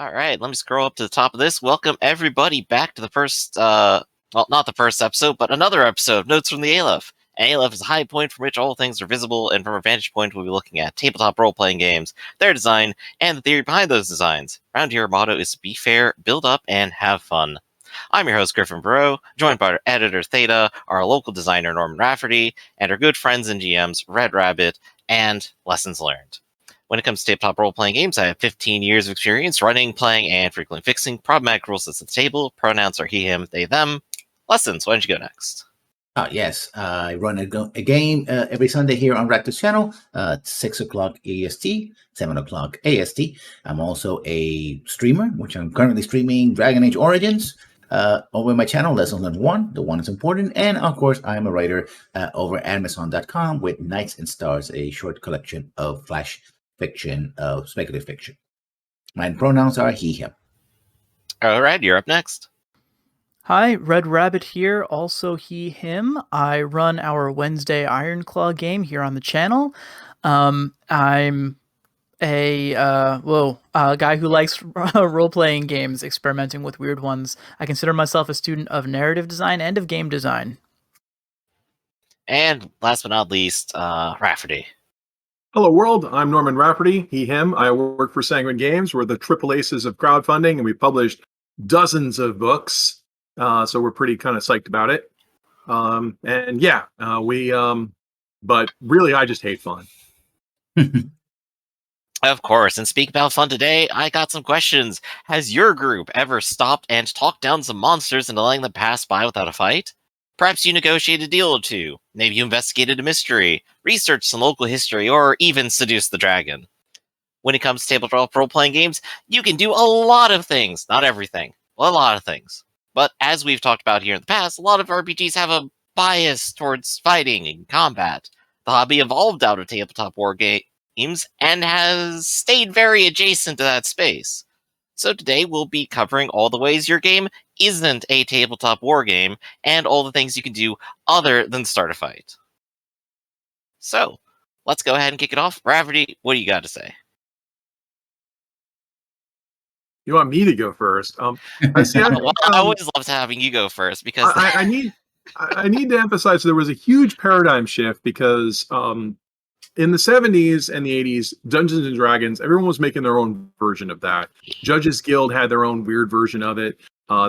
All right, let me scroll up to the top of this. Welcome everybody back to the first, well, not the first episode, but another episode of Notes from the Aleph. Aleph is a high point from which all things are visible, and from our vantage point, we'll be looking at tabletop role-playing games, their design, and the theory behind those designs. Around here, our motto is to be fair, build up, and have fun. I'm your host, GriffinVarro, joined by our editor, Theta, our local designer, Norman Rafferty, and our good friends and GMs, RedRabbit, and Lessons Learned. When it comes to tabletop role-playing games, I have 15 years of experience running, playing, and frequently fixing problematic rules at the table. Pronouns are he, him, they, them. Lessons, why don't you go next? Yes, I run a game every Sunday here on Raptor's channel, 6 o'clock AST, 7 o'clock AST. I'm also a streamer, which I'm currently streaming Dragon Age Origins over my channel, Lessons Learned 1. The 1 is important. And, of course, I am a writer over at Amazon.com with Knights and Stars, a short collection of flash fiction, speculative fiction. My pronouns are he, him. All right, you're up next. Hi, RedRabbit here, also he, him. I run our Wednesday Ironclaw game here on the channel. I'm a guy who likes role-playing games, experimenting with weird ones. I consider myself a student of narrative design and of game design. And last but not least, Rafferty. Hello, world. I'm Norman Rafferty, he, him. I work for Sanguine Games. We're the triple aces of crowdfunding, and we've published dozens of books. So we're pretty kind of psyched about it. But really, I just hate fun. Of course, and speaking about fun today, I got some questions. Has your group ever stopped and talked down some monsters and letting them pass by without a fight? Perhaps you negotiated a deal or two. Maybe you investigated a mystery, researched some local history, or even seduced the dragon. When it comes to tabletop role-playing games, you can do a lot of things. Not everything, a lot of things. But as we've talked about here in the past, a lot of RPGs have a bias towards fighting and combat. The hobby evolved out of tabletop war games and has stayed very adjacent to that space. So today we'll be covering all the ways your game isn't a tabletop war game and all the things you can do other than start a fight. So, let's go ahead and kick it off. Rafferty, what do you got to say? You want me to go first? I always loved having you go first because I need to emphasize there was a huge paradigm shift because in the 70s and the 80s, Dungeons and Dragons, everyone was making their own version of that. Judges Guild had their own weird version of it.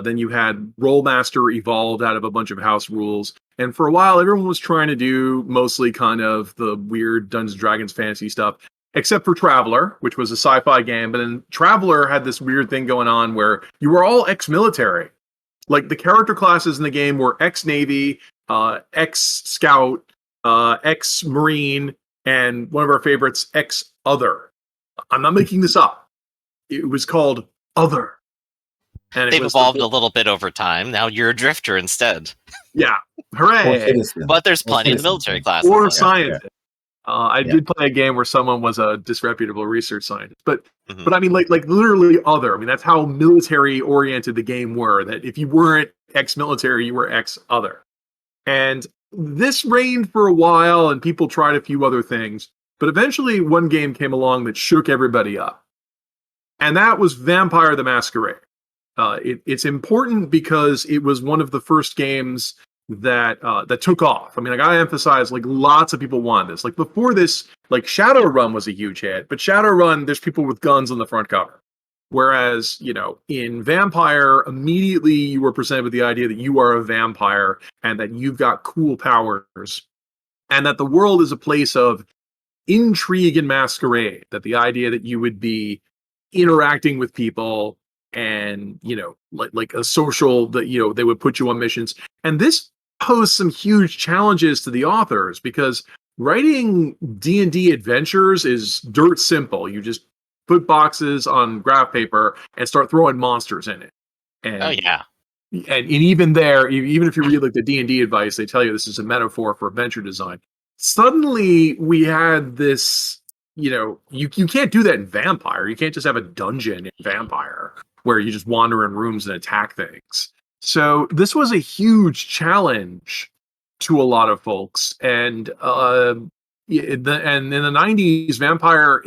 Then you had Rollmaster evolved out of a bunch of house rules. And for a while, everyone was trying to do mostly kind of the weird Dungeons and Dragons fantasy stuff, except for Traveller, which was a sci-fi game. But then Traveller had this weird thing going on where you were all ex-military. Like the character classes in the game were ex-Navy, ex-Scout, ex-Marine, and one of our favorites, ex-Other. I'm not making this up. It was called Other. And they've evolved a little bit over time. Now you're a drifter instead. Yeah. Hooray. But there's plenty in the military classes. Or scientist. I did play a game where someone was a disreputable research scientist. But I mean, like literally Other. I mean, that's how military-oriented the game were. That if you weren't ex-military, you were ex-Other. And this reigned for a while, and people tried a few other things. But eventually, one game came along that shook everybody up. And that was Vampire the Masquerade. It's important because it was one of the first games that took off. I mean, like I emphasize, like lots of people wanted this. Like before this, like Shadowrun was a huge hit, but Shadowrun, there's people with guns on the front cover. Whereas, you know, in Vampire, immediately you were presented with the idea that you are a vampire and that you've got cool powers, and that the world is a place of intrigue and masquerade. That the idea that you would be interacting with people and, you know, like a social, that, you know, they would put you on missions. And this posed some huge challenges to the authors because writing D&D adventures is dirt simple. You just put boxes on graph paper and start throwing monsters in it. And, and even there, even if you read like the D&D advice, they tell you this is a metaphor for adventure design. Suddenly we had this, you know, you can't do that in Vampire. You can't just have a dungeon in Vampire where you just wander in rooms and attack things. So this was a huge challenge to a lot of folks. And in the 90s, Vampire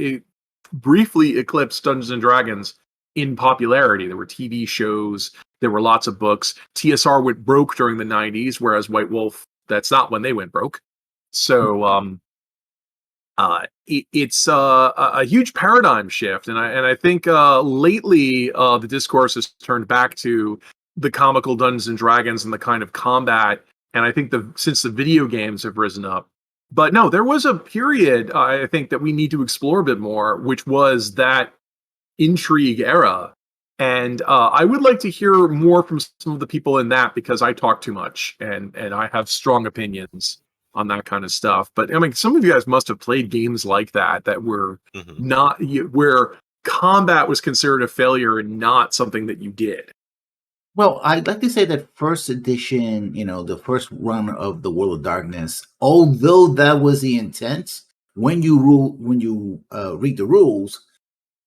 briefly eclipsed Dungeons and Dragons in popularity. There were TV shows, there were lots of books. TSR went broke during the 90s, whereas White Wolf, that's not when they went broke. So it's a huge paradigm shift, and I think lately the discourse has turned back to the comical Dungeons and Dragons and the kind of combat, and I think since the video games have risen up. But no, there was a period I think that we need to explore a bit more, which was that intrigue era. And I would like to hear more from some of the people in that, because I talk too much and I have strong opinions on that kind of stuff. But I mean, some of you guys must have played games like that were not where combat was considered a failure and not something that you did. Well, I'd like to say that first edition, the first run of the World of Darkness, although that was the intent, when you read the rules,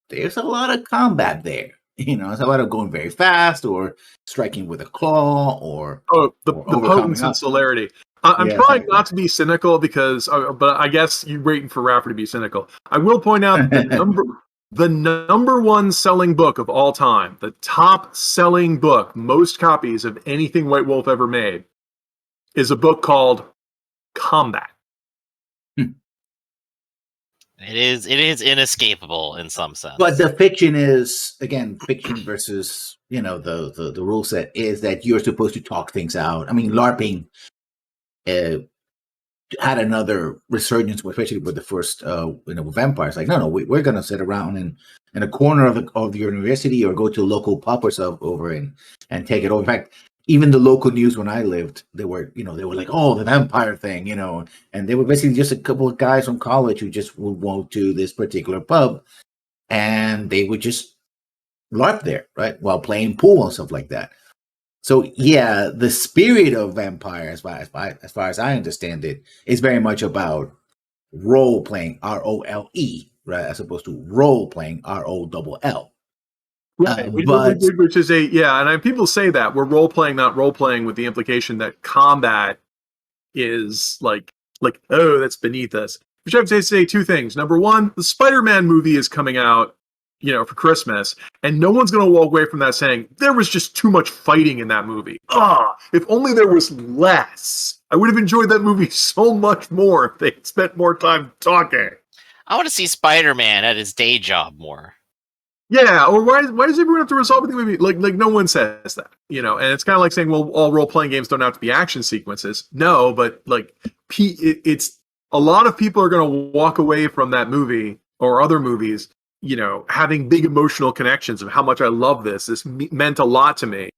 there's a lot of combat there. It's a lot of going very fast or striking with a claw or the potence and celerity. I'm trying not to be cynical because, but I guess you're waiting for Rafferty to be cynical. I will point out the number one selling book of all time, the top selling book, most copies of anything White Wolf ever made, is a book called Combat. It is inescapable in some sense. But the fiction is, again, fiction versus, the rule set is that you're supposed to talk things out. I mean, LARPing had another resurgence, especially with the first, vampires. Like, no, we're going to sit around in a corner of the university or go to a local pub or stuff over and take it over. In fact, even the local news when I lived, they were like, oh, the vampire thing, and they were basically just a couple of guys from college who just would go to this particular pub and they would just LARP there, right, while playing pool and stuff like that. So yeah, the spirit of vampire, as far as I understand it, is very much about role playing, ROLE, right, as opposed to role playing, ROLL. Right, which is and people say that we're role playing, not role playing, with the implication that combat is like oh, that's beneath us. Which I have to say two things. Number one, the Spider-Man movie is coming out, for Christmas, and no one's going to walk away from that saying there was just too much fighting in that movie. If only there was less. I would have enjoyed that movie so much more if they spent more time talking. I want to see Spider-Man at his day job more. Yeah, or why does everyone have to resolve everything with me? Like no one says that, and it's kind of like saying, well, all role-playing games don't have to be action sequences. No, but it's a lot of people are going to walk away from that movie or other movies, having big emotional connections of how much I love this. This meant a lot to me,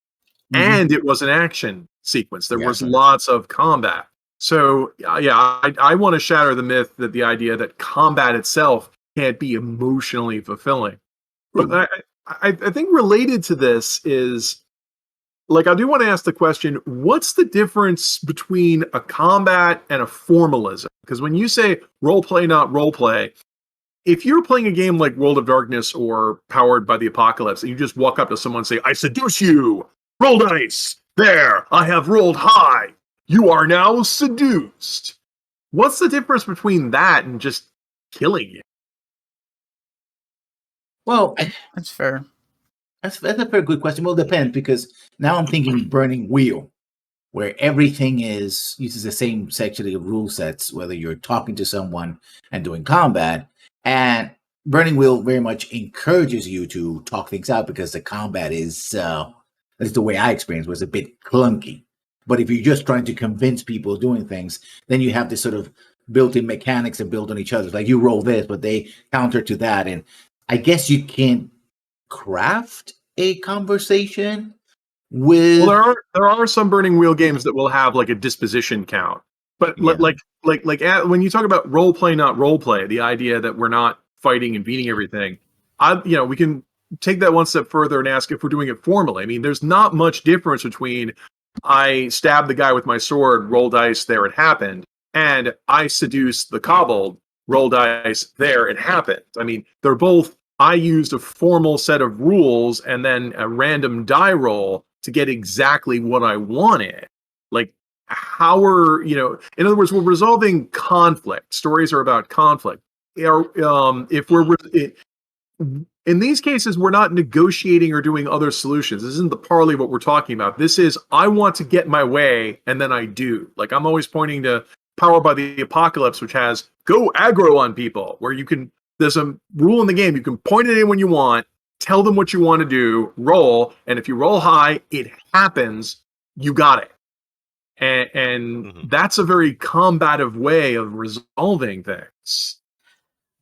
and it was an action sequence. There was lots of combat. So I want to shatter the myth that the idea that combat itself can't be emotionally fulfilling. But I think related to this is, I do want to ask the question, what's the difference between a combat and a formalism? Because when you say role play, not role play, if you're playing a game like World of Darkness or Powered by the Apocalypse, and you just walk up to someone and say, I seduce you, roll dice, there, I have rolled high, you are now seduced. What's the difference between that and just killing you? Well, that's fair. That's a very good question. Well, it depends, because now I'm thinking Burning Wheel, where everything uses the same section of rule sets, whether you're talking to someone and doing combat. And Burning Wheel very much encourages you to talk things out, because the combat is, that's the way I experienced, was a bit clunky. But if you're just trying to convince people doing things, then you have this sort of built-in mechanics and build on each other. Like, you roll this, but they counter to that. And I guess you can craft a conversation with. Well, there are some Burning Wheel games that will have like a disposition count, but like when you talk about role play, not role play, the idea that we're not fighting and beating everything, we can take that one step further and ask if we're doing it formally. I mean, there's not much difference between I stabbed the guy with my sword, roll dice, there it happened, and I seduced the kobold, roll dice, there it happened. I mean, they're both. I used a formal set of rules and then a random die roll to get exactly what I wanted. Like, how are, in other words, we're resolving conflict. Stories are about conflict. in these cases, we're not negotiating or doing other solutions. This isn't the parley what we're talking about. This is, I want to get my way, and then I do. Like, I'm always pointing to Power by the Apocalypse, which has go aggro on people, where you can, there's a rule in the game, you can point at anyone you want, tell them what you want to do, roll, and if you roll high, it happens, you got it. And that's a very combative way of resolving things.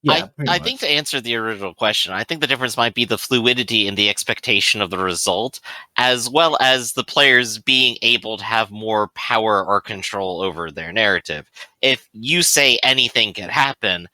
Yeah, I think to answer the original question, I think the difference might be the fluidity in the expectation of the result, as well as the players being able to have more power or control over their narrative. If you say anything can happen,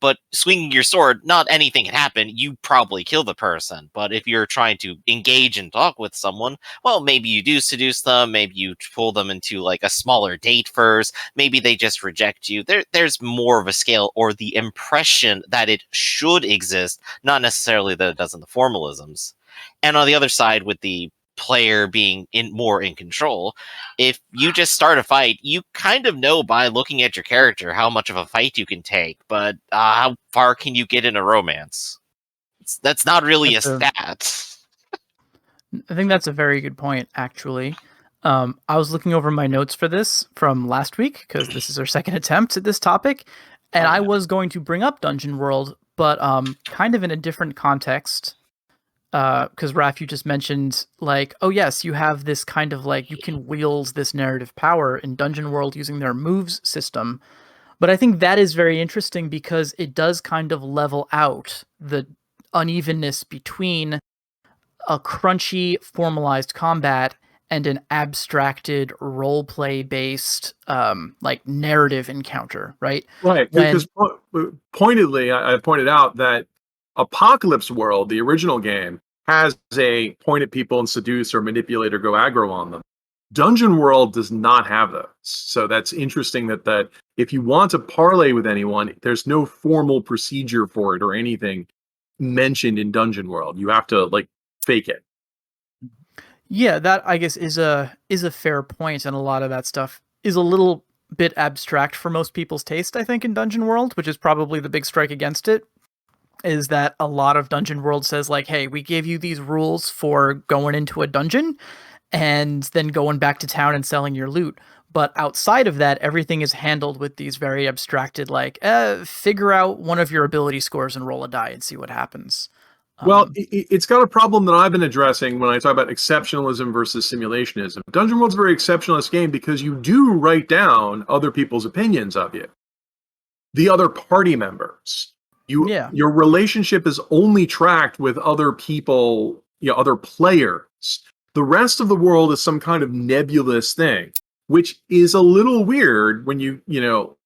but swinging your sword, not anything can happen, you probably kill the person. But if you're trying to engage and talk with someone, well, maybe you do seduce them, maybe you pull them into like a smaller date first, maybe they just reject you. There's more of a scale, or the impression that it should exist, not necessarily that it does in the formalisms. And on the other side, with the player being more in control, if you just start a fight, you kind of know by looking at your character how much of a fight you can take, but how far can you get in a romance? That's not really a stat. I think that's a very good point, actually. I was looking over my notes for this from last week, because this is our second attempt at this topic, and I was going to bring up Dungeon World, but kind of in a different context. Because Raph, you just mentioned, like, oh yes, you have this kind of like, you can wield this narrative power in Dungeon World using their moves system. But I think that is very interesting because it does kind of level out the unevenness between a crunchy, formalized combat and an abstracted roleplay based like narrative encounter, right? Right. Because pointedly, I pointed out that Apocalypse World, the original game, has a point at people and seduce or manipulate or go aggro on them. Dungeon World does not have those. So that's interesting that if you want to parlay with anyone, there's no formal procedure for it or anything mentioned in Dungeon World. You have to like fake it. Yeah, that I guess is a fair point, and a lot of that stuff is a little bit abstract for most people's taste, I think, in Dungeon World, which is probably the big strike against it. Is that a lot of Dungeon World says, like, hey, we gave you these rules for going into a dungeon and then going back to town and selling your loot. But outside of that, everything is handled with these very abstracted, like, figure out one of your ability scores and roll a die and see what happens. Well, it's got a problem that I've been addressing when I talk about exceptionalism versus simulationism. Dungeon World's a very exceptionalist game because you do write down other people's opinions of you, the other party members. Your relationship is only tracked with other people, other players. The rest of the world is some kind of nebulous thing, which is a little weird when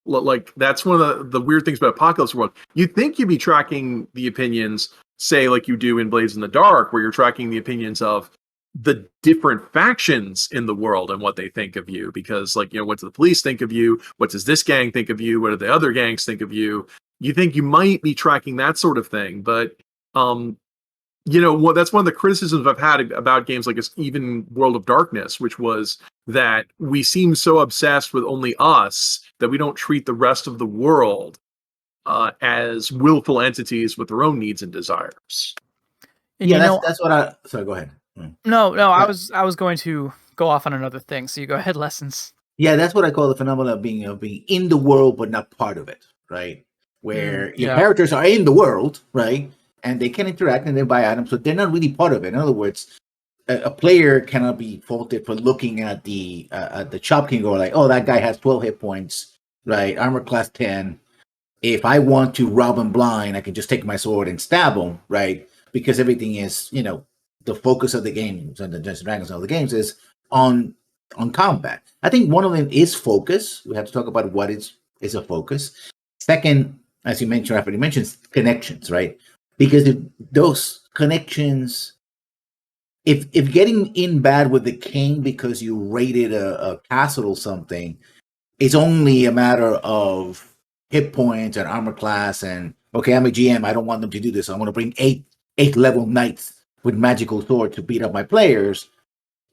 like that's one of the weird things about Apocalypse World. You'd think you'd be tracking the opinions, say like you do in Blades in the Dark, where you're tracking the opinions of the different factions in the world and what they think of you, because like, what do the police think of you? What does this gang think of you? What do the other gangs think of you? You think you might be tracking that sort of thing, but that's one of the criticisms I've had about games like even World of Darkness, which was that we seem so obsessed with only us that we don't treat the rest of the world as willful entities with their own needs and desires. And that's what I. Sorry, go ahead. No, I was going to go off on another thing. So you go ahead, Lessons. Yeah, that's what I call the phenomenon of being in the world but not part of it, right? Where your characters are in the world, right? And they can interact and they buy items, but they're not really part of it. In other words, a player cannot be faulted for looking at the shop and go like, oh, that guy has 12 hit points, right? Armor class 10. If I want to rob him blind, I can just take my sword and stab him, right? Because everything is, the focus of the games and the Dungeons and Dragons and all the games is on combat. I think one of them is focus. We have to talk about what is a focus. Second, as you mentioned, Rafferty mentions connections, right? Because if those connections, if getting in bad with the king because you raided a castle or something, it's only a matter of hit points and armor class and, okay, I'm a GM, I don't want them to do this. I'm going to bring eight level knights with magical sword to beat up my players.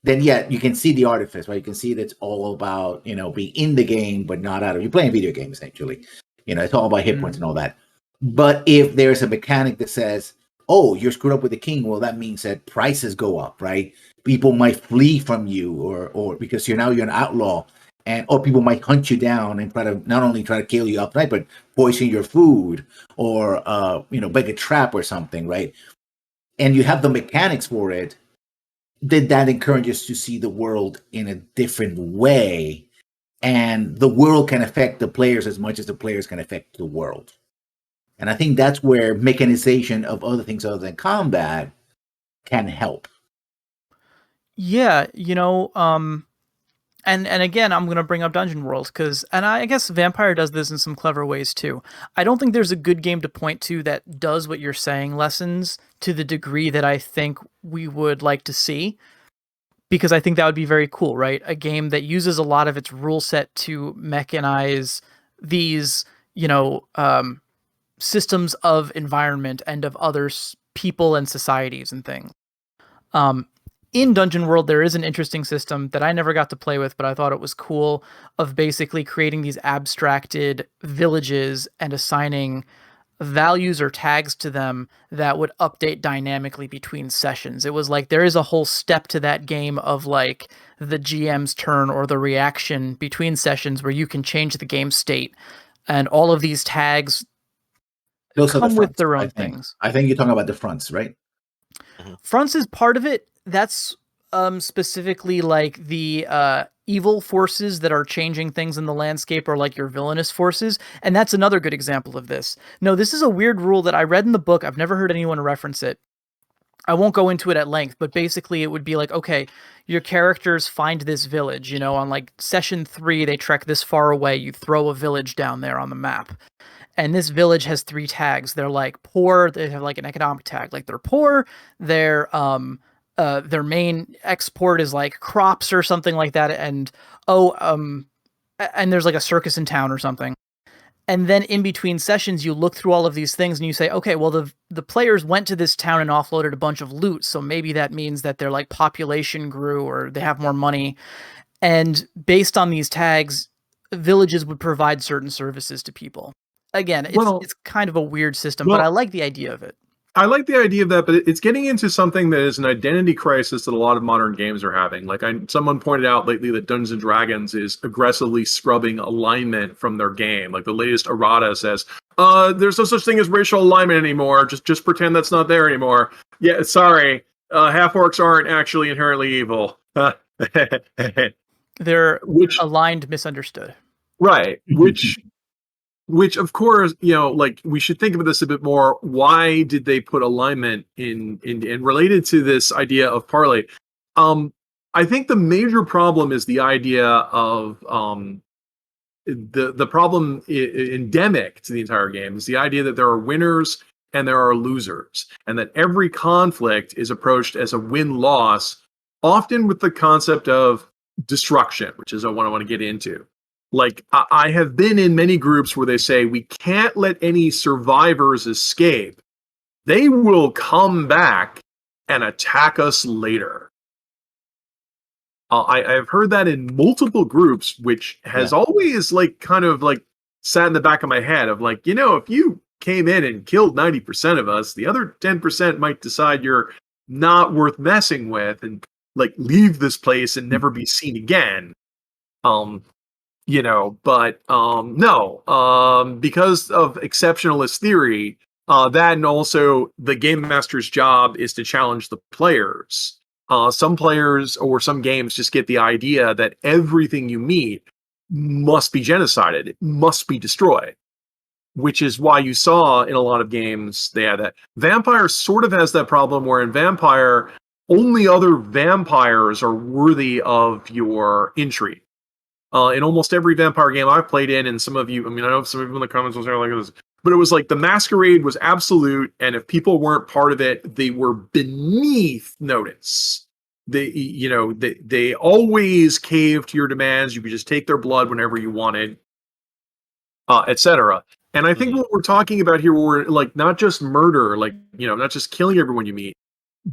Then you can see the artifice, right? You can see that it's all about, being in the game, but not out of, you're playing video games, essentially. It's all about hit points and all that. But if there's a mechanic that says, oh, you're screwed up with the king. Well, that means that prices go up, right? People might flee from you, or because you're an outlaw, or people might hunt you down and try to not only try to kill you outright, but poison your food, or beg a trap or something, right? And you have the mechanics for it. Then that encourages to see the world in a different way, and the world can affect the players as much as the players can affect the world. And I think that's where mechanization of other things other than combat can help. Yeah, and again, I'm going to bring up Dungeon World and I guess Vampire does this in some clever ways too. I don't think there's a good game to point to that does what you're saying, lessons to the degree that I think we would like to see, because I think that would be very cool, right? A game that uses a lot of its rule set to mechanize these, systems of environment and of other people and societies and things. In Dungeon World, there is an interesting system that I never got to play with, but I thought it was cool, of basically creating these abstracted villages and assigning values or tags to them that would update dynamically between sessions. It was like there is a whole step to that game of like the GM's turn or the reaction between sessions where you can change the game state, and all of these tags come with their own things. I think you're talking about the fronts, right? Fronts is part of it. That's specifically like the evil forces that are changing things in the landscape, or like your villainous forces. And that's another good example of this. No, this is a weird rule that I read in the book. I've never heard anyone reference it. I won't go into it at length, but basically it would be like, okay, your characters find this village, on like session 3, they trek this far away. You throw a village down there on the map. And this village has 3 tags. They're like poor. They have like an economic tag. Like they're poor. Their main export is like crops or something like that. And and there's like a circus in town or something. And then in between sessions, you look through all of these things and you say, okay, well, the players went to this town and offloaded a bunch of loot. So maybe that means that their like population grew or they have more money. And based on these tags, villages would provide certain services to people. Again, it's kind of a weird system, but I like the idea of it. I like the idea of that, but it's getting into something that is an identity crisis that a lot of modern games are having. Like someone pointed out lately that Dungeons & Dragons is aggressively scrubbing alignment from their game. Like the latest errata says, there's no such thing as racial alignment anymore. Just pretend that's not there anymore. Yeah, sorry. Half-orcs aren't actually inherently evil. They're aligned, misunderstood. Right, which of course, like we should think about this a bit more. Why did they put alignment in related to this idea of parlay? I think the major problem is the idea of the problem endemic to the entire game is the idea that there are winners and there are losers, and that every conflict is approached as a win-loss, often with the concept of destruction, which is what I want to get into. Like, I have been in many groups where they say, we can't let any survivors escape. They will come back and attack us later. I've heard that in multiple groups, which has always kind of sat in the back of my head of if you came in and killed 90% of us, the other 10% might decide you're not worth messing with and leave this place and never be seen again. No, because of exceptionalist theory, that and also the game master's job is to challenge the players. Some players or some games just get the idea that everything you meet must be genocided, it must be destroyed, which is why you saw in a lot of games they had that. Vampire sort of has that problem where in Vampire, only other vampires are worthy of your intrigue. In almost every vampire game I've played in, and some of you, I know some of you in the comments will say like this, but it was like the Masquerade was absolute, and if people weren't part of it, they were beneath notice. They always caved to your demands. You could just take their blood whenever you wanted, etc. And I think what we're talking about here, we're not just murder, not just killing everyone you meet,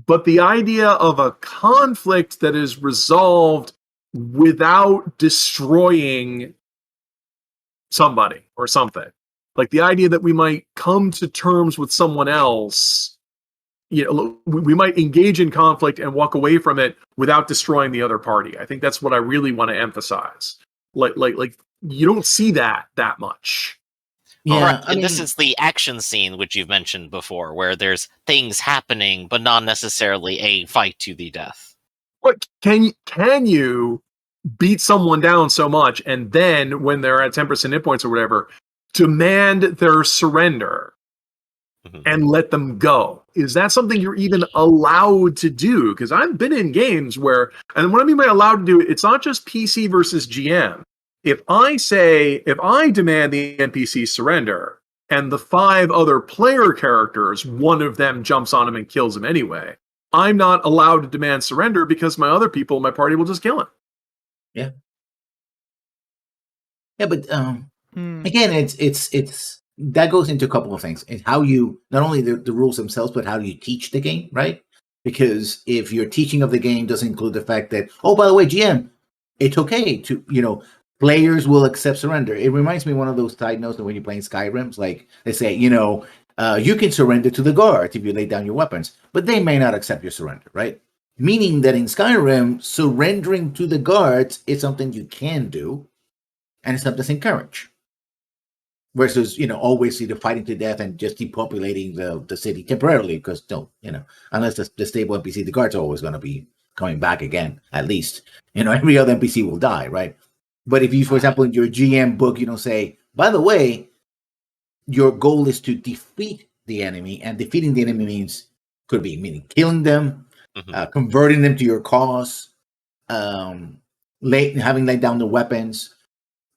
but the idea of a conflict that is resolved without destroying somebody or something. Like the idea that we might come to terms with someone else we might engage in conflict and walk away from it without destroying the other party. I think that's what I really want to emphasize. Like you don't see that much. Yeah, right. And this is the action scene, which you've mentioned before, where there's things happening, but not necessarily a fight to the death. But can you beat someone down so much, and then when they're at 10% hit points or whatever, demand their surrender and let them go? Is that something you're even allowed to do? Because I've been in games where, and what I mean by allowed to do, it's not just PC versus GM. If I demand the NPC surrender, and the 5 other player characters, one of them jumps on him and kills him anyway, I'm not allowed to demand surrender because my other people in my party will just kill him. Yeah. Yeah, but again, it's that goes into a couple of things. It's how you, not only the rules themselves, but how you teach the game, right? Because if your teaching of the game doesn't include the fact that, oh, by the way, GM, it's okay to, players will accept surrender. It reminds me of one of those side notes that when you're playing Skyrim, like they say, you can surrender to the guards if you lay down your weapons, but they may not accept your surrender, right? Meaning that in Skyrim, surrendering to the guards is something you can do, and it's something that's encouraged. Versus, always either fighting to death and just depopulating the city temporarily, because unless the stable NPC, the guards are always going to be coming back again, at least. Every other NPC will die, right? But if you, for example, in your GM book, say, by the way, your goal is to defeat the enemy, and defeating the enemy could be meaning killing them, converting them to your cause, having laid down the weapons,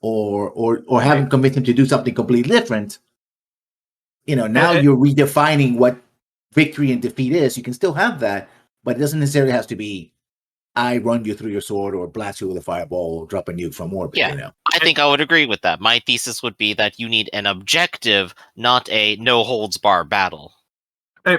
or having convinced them to do something completely different. Now you're redefining what victory and defeat is. You can still have that, but it doesn't necessarily have to be, I run you through your sword or blast you with a fireball or drop a nuke from orbit. Yeah, I think I would agree with that. My thesis would be that you need an objective, not a no-holds-bar battle.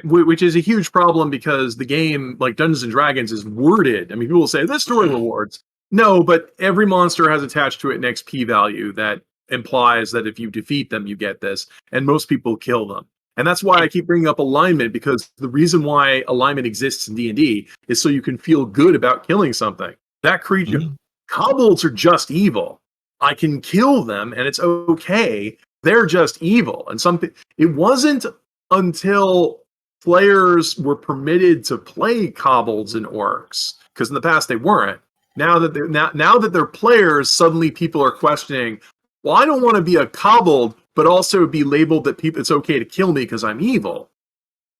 Which is a huge problem because the game, like Dungeons & Dragons, is worded. I mean, people will say, this story rewards. No, but every monster has attached to it an XP value that implies that if you defeat them, you get this. And most people kill them. And that's why I keep bringing up alignment, because the reason why alignment exists in D&D is so you can feel good about killing something. That creature, kobolds are just evil. I can kill them and it's okay. They're just evil. And it wasn't until players were permitted to play kobolds and orcs, because in the past they weren't. Now that they're players, suddenly people are questioning, well, I don't want to be a kobold, but also be labeled that it's okay to kill me because I'm evil.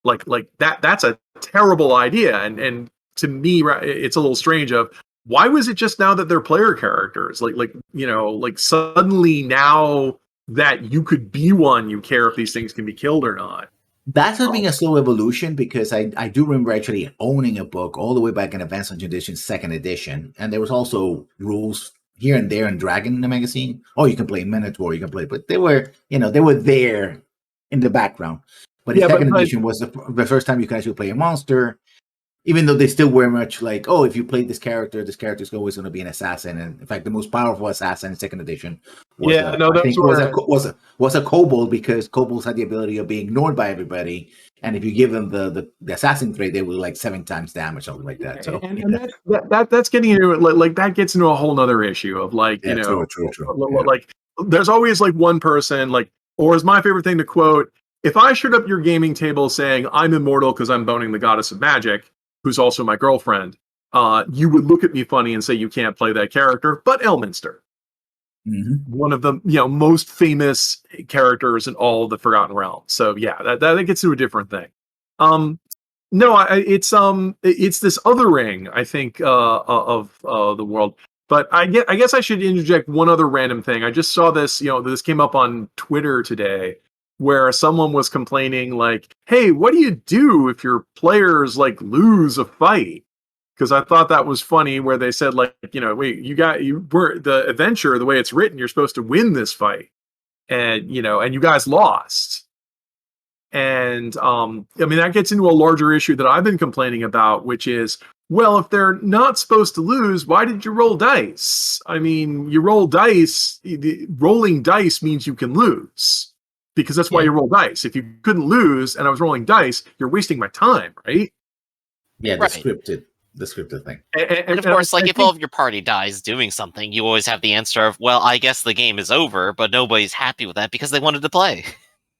Like that's a terrible idea. And to me, it's a little strange of, why was it just now that they're player characters? Like suddenly now that you could be one, you care if these things can be killed or not. That's having a slow evolution, because I do remember actually owning a book all the way back in Advanced Dungeons Edition, 2nd edition. And there was also rules here and there in Dragon in the magazine. Oh, you can play Minotaur, you can play, but they were there in the background. But in 2nd edition was the first time you could actually play a monster, even though they still were much like, oh, if you play this character is always going to be an assassin. And in fact, the most powerful assassin in 2nd edition was a kobold, because kobolds had the ability of being ignored by everybody. And if you give them the assassin trait, they will like 7 times damage, something like that. So and that's getting into it. Like that gets into a whole nother issue of true. Like there's always like one person, like, or is my favorite thing to quote, if I showed up your gaming table saying I'm immortal because I'm boning the goddess of magic, who's also my girlfriend, you would look at me funny and say you can't play that character. But Elminster, one of the most famous characters in all of the Forgotten Realms. So yeah, that gets to a different thing. It's this othering, I think, of the world. But I guess I should interject one other random thing. I just saw this. This came up on Twitter today, where someone was complaining like, hey, what do you do if your players like lose a fight? Because I thought that was funny, where they said like, wait, you were the adventure, the way it's written, you're supposed to win this fight. And, and you guys lost. And that gets into a larger issue that I've been complaining about, which is, well, if they're not supposed to lose, why did you roll dice? I mean, you roll dice, rolling dice means you can lose. because that's why you roll dice. If you couldn't lose and I was rolling dice, you're wasting my time, right? Yeah, the scripted thing. And of course, like if all of your party dies doing something, you always have the answer of, well, I guess the game is over, but nobody's happy with that because they wanted to play.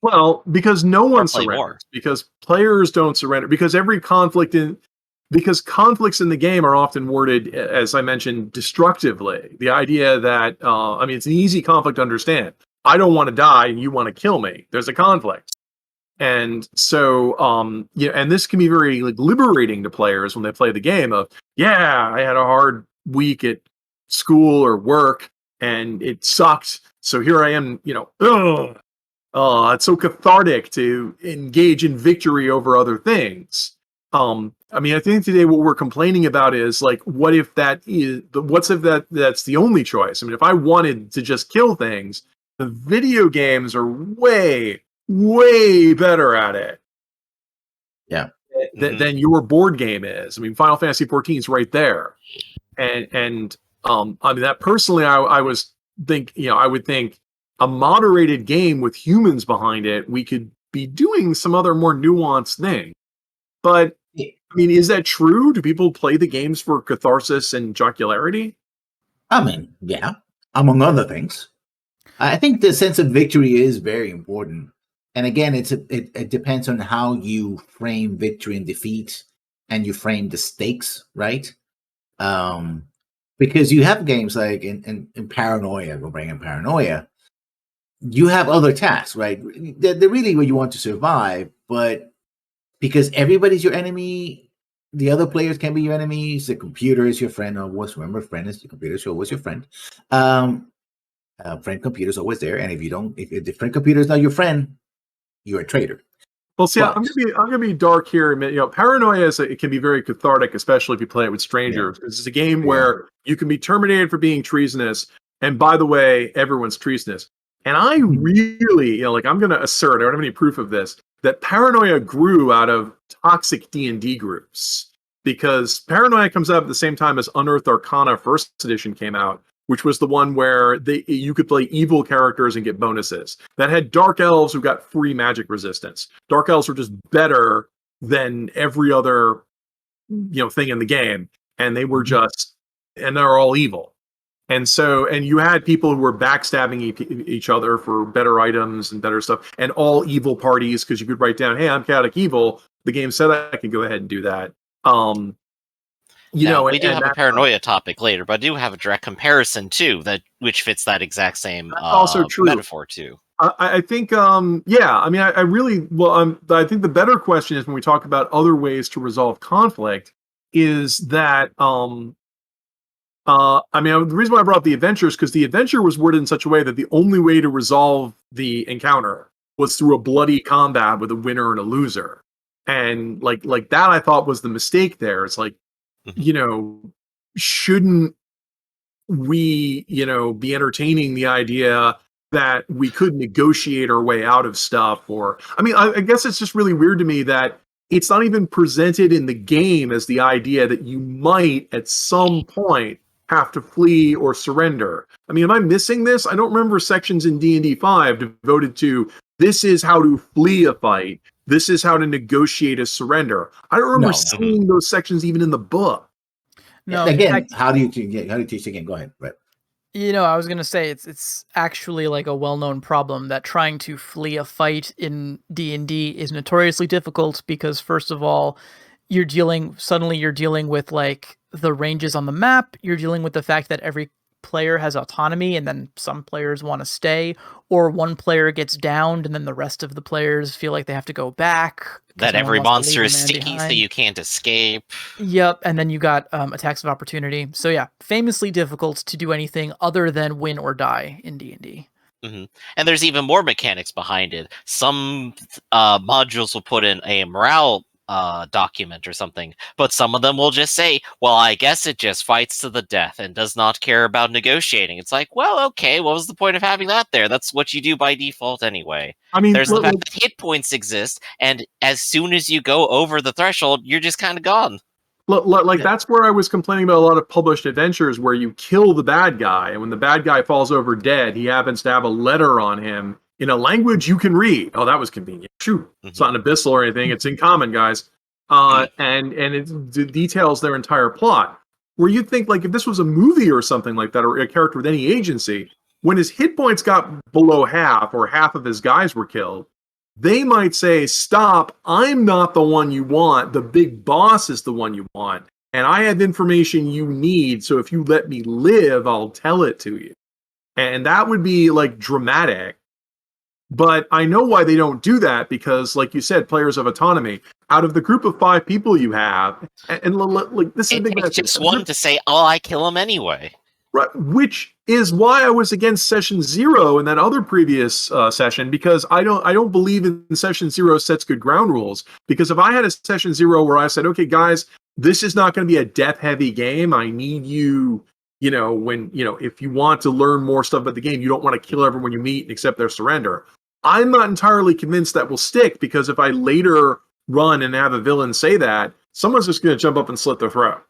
Well, because no one surrenders, because players don't surrender, because because conflicts in the game are often worded, as I mentioned, destructively. The idea that, it's an easy conflict to understand. I don't want to die and you want to kill me. There's a conflict. And so, and this can be very liberating to players when they play the game of, I had a hard week at school or work and it sucked. So here I am, it's so cathartic to engage in victory over other things. I think today what we're complaining about is what if that's the only choice? I mean, if I wanted to just kill things, the video games are way better at it. Yeah. Than your board game is. I mean, Final Fantasy 14 is right there. And that personally, I would think a moderated game with humans behind it, we could be doing some other more nuanced thing. But I mean, is that true? Do people play the games for catharsis and jocularity? I mean, yeah, among other things. I think the sense of victory is very important. And again, it depends on how you frame victory and defeat, and you frame the stakes, right? Because you have games like in Paranoia, we'll bring in Paranoia, you have other tasks, right? They're really where you want to survive, but because everybody's your enemy, the other players can be your enemies, the computer is your friend, remember, friend is the computer, so always your friend. Friend computer is always there, and if the friend computer is not your friend, you're a traitor. Well, see, I'm gonna be dark here. Paranoia it can be very cathartic, especially if you play it with strangers. Yeah. It's a game where you can be terminated for being treasonous, and by the way, everyone's treasonous. And I really, I'm gonna assert, I don't have any proof of this, that Paranoia grew out of toxic D&D groups, because Paranoia comes out at the same time as Unearthed Arcana First Edition came out, which was the one where you could play evil characters and get bonuses. That had Dark Elves who got free magic resistance. Dark Elves were just better than every other, thing in the game, and they were and they're all evil. And so, and you had people who were backstabbing each other for better items and better stuff, and all evil parties, because you could write down, hey, I'm chaotic evil. The game said I could go ahead and do that. We do have a Paranoia topic later, but I do have a direct comparison too, which fits that exact same also true. Metaphor too. I think, I think the better question is when we talk about other ways to resolve conflict is that, the reason why I brought up the adventure is because the adventure was worded in such a way that the only way to resolve the encounter was through a bloody combat with a winner and a loser. And like that, I thought was the mistake there. It's shouldn't we, be entertaining the idea that we could negotiate our way out of stuff? Or, I guess it's just really weird to me that it's not even presented in the game as the idea that you might at some point have to flee or surrender. Am I missing this? I don't remember sections in D&D 5 devoted to this is how to flee a fight. This is how to negotiate a surrender. I don't remember seeing those sections even in the book. No, again, how do you teach the game? Go ahead, Brett. I was gonna say it's actually like a well-known problem that trying to flee a fight in D&D is notoriously difficult because, first of all, you're dealing with like the ranges on the map. You're dealing with the fact that every player has autonomy, and then some players want to stay, or one player gets downed, and then the rest of the players feel like they have to go back. That every monster is sticky, so you can't escape. Yep, and then you got attacks of opportunity. So yeah, famously difficult to do anything other than win or die in D&D. Mm-hmm. And there's even more mechanics behind it. Some modules will put in a morale document or something, but some of them will just say, well, I guess it just fights to the death and does not care about negotiating. It's like, well, okay, what was the point of having that there? That's what you do by default anyway. There's the fact that hit points exist, and as soon as you go over the threshold, you're just kind of gone. That's where I was complaining about a lot of published adventures where you kill the bad guy, and when the bad guy falls over dead, he happens to have a letter on him in a language you can read. Oh, that was convenient. Shoot, it's not an abyssal or anything. It's in common, guys. And it details their entire plot. Where you'd think, like, if this was a movie or something like that, or a character with any agency, when his hit points got below half, or half of his guys were killed, they might say, stop, I'm not the one you want. The big boss is the one you want. And I have information you need, so if you let me live, I'll tell it to you. And that would be, like, dramatic. But I know why they don't do that, because, like you said, players have autonomy. Out of the group of 5 people you have, and like this is it's just one to say, "Oh, I kill him anyway." Right, which is why I was against session 0 in that other previous session, because I don't believe in session 0 sets good ground rules. Because if I had a session 0 where I said, "Okay, guys, this is not going to be a death heavy game. I need you." If you want to learn more stuff about the game, you don't want to kill everyone you meet and accept their surrender. I'm not entirely convinced that will stick, because if I later run and have a villain say that, someone's just going to jump up and slit their throat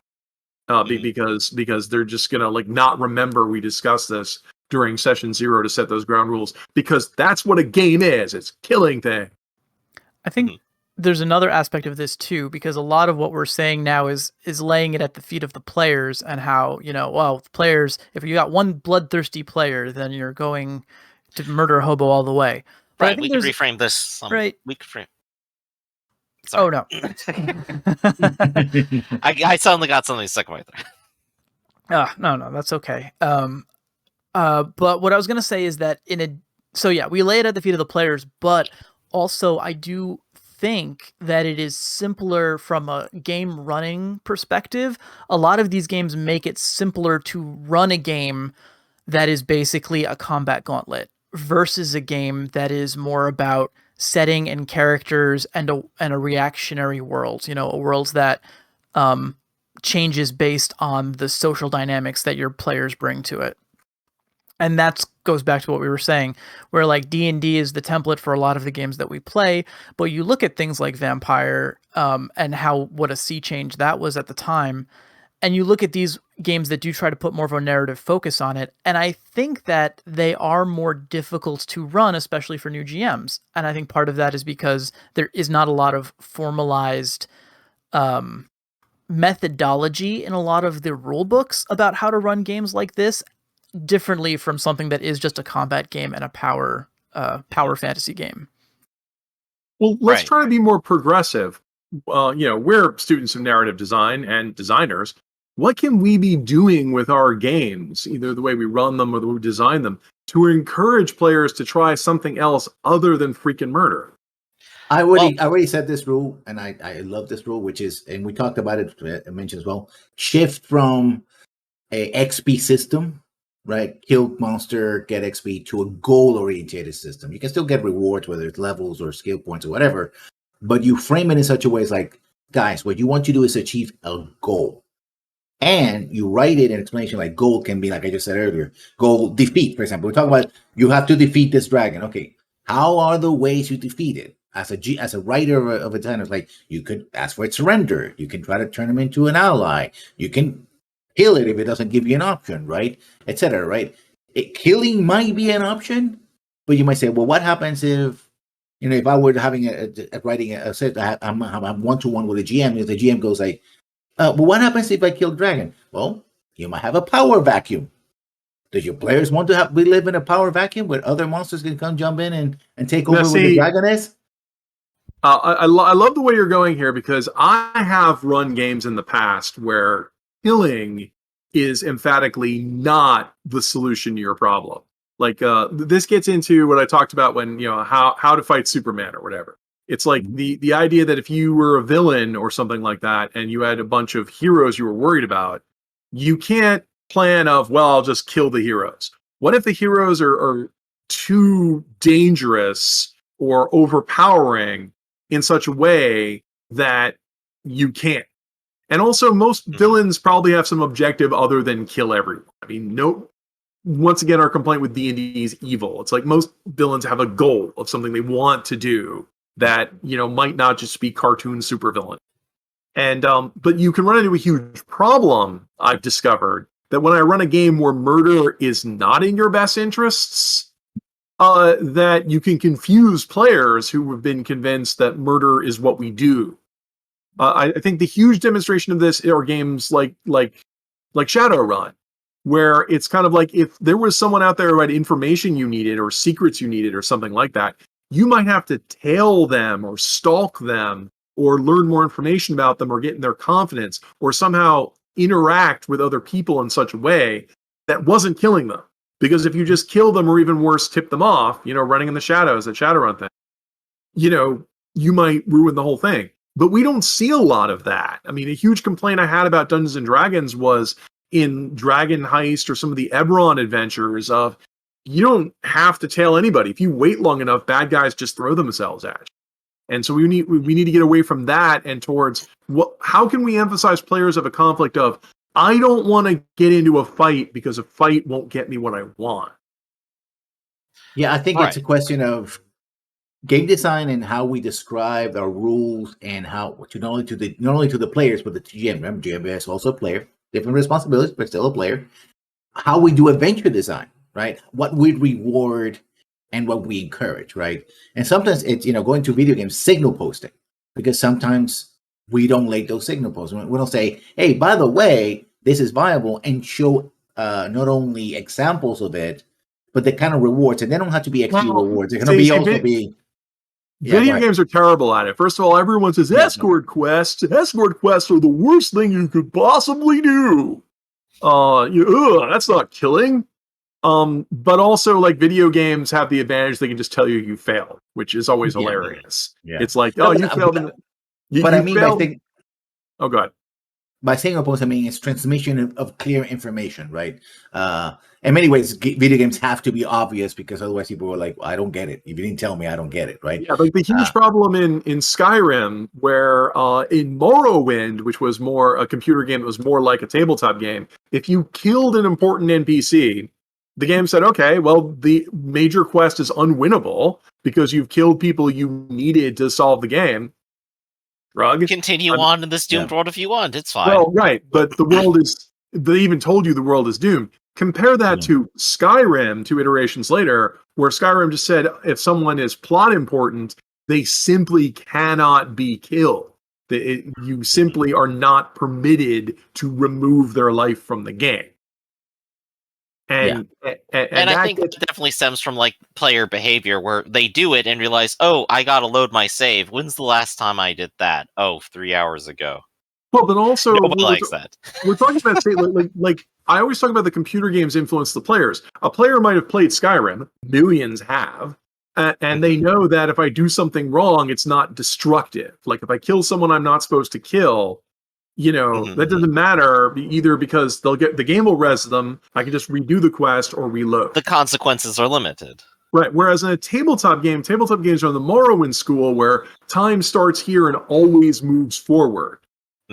because they're just going to, like, not remember we discussed this during session 0 to set those ground rules, because that's what a game is. It's killing things. I think there's another aspect of this too, because a lot of what we're saying now is laying it at the feet of the players, and how, players, if you got one bloodthirsty player, then you're going to murder a hobo all the way. But right, we can reframe this. Right. We can frame. Sorry. Oh, no. I suddenly got something stuck in my throat. No, that's okay. But what I was going to say is that we lay it at the feet of the players, but also I do think that it is simpler from a game running perspective. A lot of these games make it simpler to run a game that is basically a combat gauntlet versus a game that is more about setting and characters and a reactionary world, a world that changes based on the social dynamics that your players bring to it. And that goes back to what we were saying, where, like, D&D is the template for a lot of the games that we play, but you look at things like Vampire and what a sea change that was at the time, and you look at these games that do try to put more of a narrative focus on it, and I think that they are more difficult to run, especially for new GMs. And I think part of that is because there is not a lot of formalized methodology in a lot of the rule books about how to run games like this, differently from something that is just a combat game and a power fantasy game. Well, let's try to be more progressive. We're students of narrative design and designers. What can we be doing with our games, either the way we run them or the way we design them, to encourage players to try something else other than freaking murder? I already said this rule, and I love this rule, which is, and we talked about it, I mentioned as well, shift from a XP system, right? Kill monster, get XP, to a goal-oriented system. You can still get rewards, whether it's levels or skill points or whatever, but you frame it in such a way as, like, guys, what you want to do is achieve a goal. And you write it in explanation, like, goal can be, like I just said earlier, goal defeat, for example. We're talking about, you have to defeat this dragon. Okay, how are the ways you defeat it? As a writer of a designer, like, you could ask for its surrender. You can try to turn him into an ally. You can kill it if it doesn't give you an option, right? Etc. Right? Killing might be an option, but you might say, well, what happens if, if I were having writing a set, I'm one-to-one with a GM, if the GM goes like, well, what happens if I kill dragon? Well, you might have a power vacuum. Does your players want to live in a power vacuum where other monsters can come jump in and take over where the dragon is? I love the way you're going here, because I have run games in the past where killing is emphatically not the solution to your problem. Like, this gets into what I talked about when, how to fight Superman or whatever. It's like the idea that if you were a villain or something like that, and you had a bunch of heroes you were worried about, you can't plan of, well, I'll just kill the heroes. What if the heroes are too dangerous or overpowering in such a way that you can't? And also, most villains probably have some objective other than kill everyone. I mean, once again, our complaint with D&D is evil. It's like most villains have a goal of something they want to do that, might not just be cartoon supervillain. And but you can run into a huge problem, I've discovered, that when I run a game where murder is not in your best interests, that you can confuse players who have been convinced that murder is what we do. I think the huge demonstration of this are games like Shadowrun, where it's kind of like if there was someone out there who had information you needed or secrets you needed or something like that, you might have to tail them or stalk them or learn more information about them or get in their confidence or somehow interact with other people in such a way that wasn't killing them. Because if you just kill them or even worse, tip them off, running in the shadows, that Shadowrun thing, you might ruin the whole thing. But we don't see a lot of that. I mean, a huge complaint I had about Dungeons and Dragons was in Dragon Heist or some of the Eberron adventures of you don't have to tail anybody. If you wait long enough, bad guys just throw themselves at you. And so we need to get away from that and towards how can we emphasize players of a conflict of I don't want to get into a fight because a fight won't get me what I want. Yeah, I think it's a question of game design and how we describe our rules and how not only to the players but the GM. Remember, GM is also a player, different responsibilities, but still a player. How we do adventure design, right? What we reward and what we encourage, right? And sometimes it's going to video games signal posting because sometimes we don't like those signal posts. We don't say, hey, by the way, this is viable, and show not only examples of it, but the kind of rewards, and they don't have to be XP rewards. They're going to be Video games are terrible at it. First of all, everyone says escort quests. Escort quests are the worst thing you could possibly do. That's not killing. But also, like, video games have the advantage they can just tell you failed, which is always hilarious. Yeah. It's like, you failed. Oh, go ahead. By signal post, I mean it's transmission of clear information, right? In many ways, video games have to be obvious because otherwise people are like, well, I don't get it. If you didn't tell me, I don't get it, right? Yeah, like the huge problem in Skyrim, where in Morrowind, which was more a computer game that was more like a tabletop game, if you killed an important NPC, the game said, okay, well, the major quest is unwinnable because you've killed people you needed to solve the game. Continue on in this doomed world if you want. It's fine. Well, right, but the world is. They even told you the world is doomed. Compare that to Skyrim 2 iterations later, where Skyrim just said if someone is plot important, they simply cannot be killed. You simply are not permitted to remove their life from the game. And I think it definitely stems from like player behavior where they do it and realize, oh, I gotta load my save. When's the last time I did that? Oh, 3 hours ago. Well, but also nobody likes that. We're talking about like I always talk about the computer games influence the players. A player might have played Skyrim, millions have, and they know that if I do something wrong, it's not destructive. Like if I kill someone I'm not supposed to kill, that doesn't matter either because the game will res them. I can just redo the quest or reload. The consequences are limited. Right. Whereas in a tabletop games are in the Morrowind school where time starts here and always moves forward.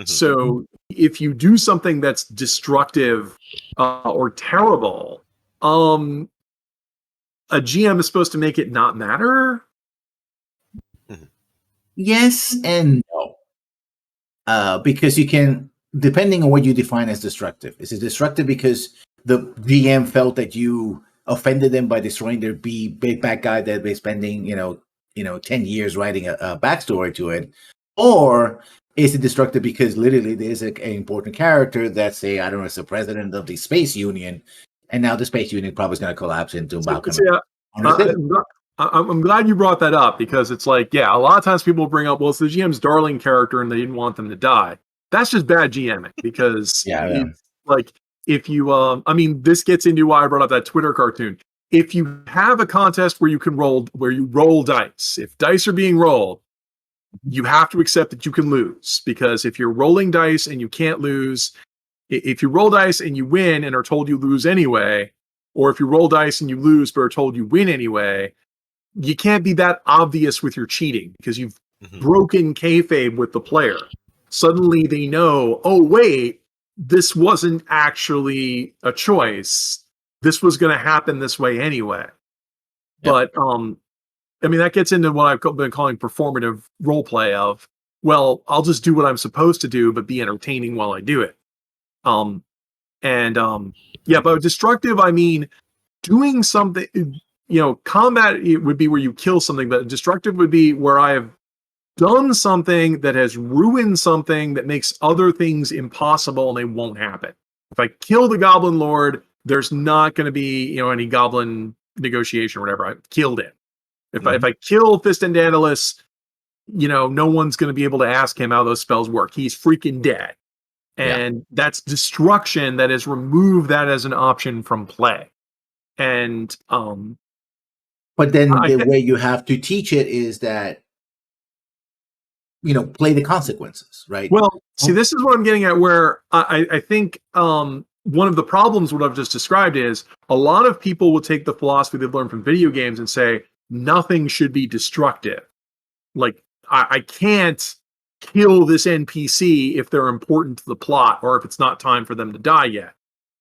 So if you do something that's destructive or terrible, a GM is supposed to make it not matter. Yes and no. Because you can, depending on what you define as destructive. Is it destructive because the GM felt that you offended them by destroying their big bad guy that they're spending, 10 years writing a backstory to it? Or is it destructive because literally there's an important character that, say, I don't know, it's the president of the Space Union, and now the Space Union probably is going to collapse into Malcolm. I'm glad you brought that up because it's like, a lot of times people bring up, well, it's the GM's darling character and they didn't want them to die. That's just bad GMing because like if you, this gets into why I brought up that Twitter cartoon. If you have a contest where you roll dice, if dice are being rolled, you have to accept that you can lose because if you're rolling dice and you can't lose, if you roll dice and you win and are told you lose anyway, or if you roll dice and you lose but are told you win anyway, you can't be that obvious with your cheating because you've broken kayfabe with the player. Suddenly they know, oh, wait, this wasn't actually a choice. This was going to happen this way anyway. But, that gets into what I've been calling performative role play of, well, I'll just do what I'm supposed to do, but be entertaining while I do it. But destructive, I mean, doing something, combat would be where you kill something, but destructive would be where I have done something that has ruined something that makes other things impossible and they won't happen. If I kill the Goblin Lord, there's not going to be, any Goblin negotiation or whatever. I've killed it. If I kill Fist and Daedalus, no one's going to be able to ask him how those spells work. He's freaking dead. And that's destruction that has removed that as an option from play. And but then the way you have to teach it is that play the consequences, right? Well, see, this is what I'm getting at, where I think one of the problems what I've just described is a lot of people will take the philosophy they've learned from video games and say nothing should be destructive. Like I can't kill this NPC if they're important to the plot or if it's not time for them to die yet,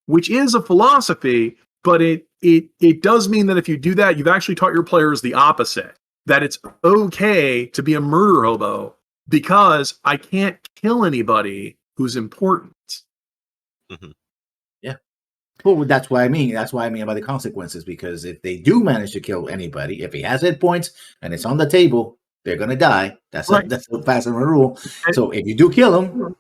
which is a philosophy, but it does mean that if you do that, you've actually taught your players the opposite, that it's okay to be a murder hobo because I can't kill anybody who's important. Mm-hmm. Yeah. Well, that's what I mean. That's what I mean by the consequences, because if they do manage to kill anybody, if he has hit points and it's on the table, they're going to die. That's right. That's the fast rule. So if you do kill them,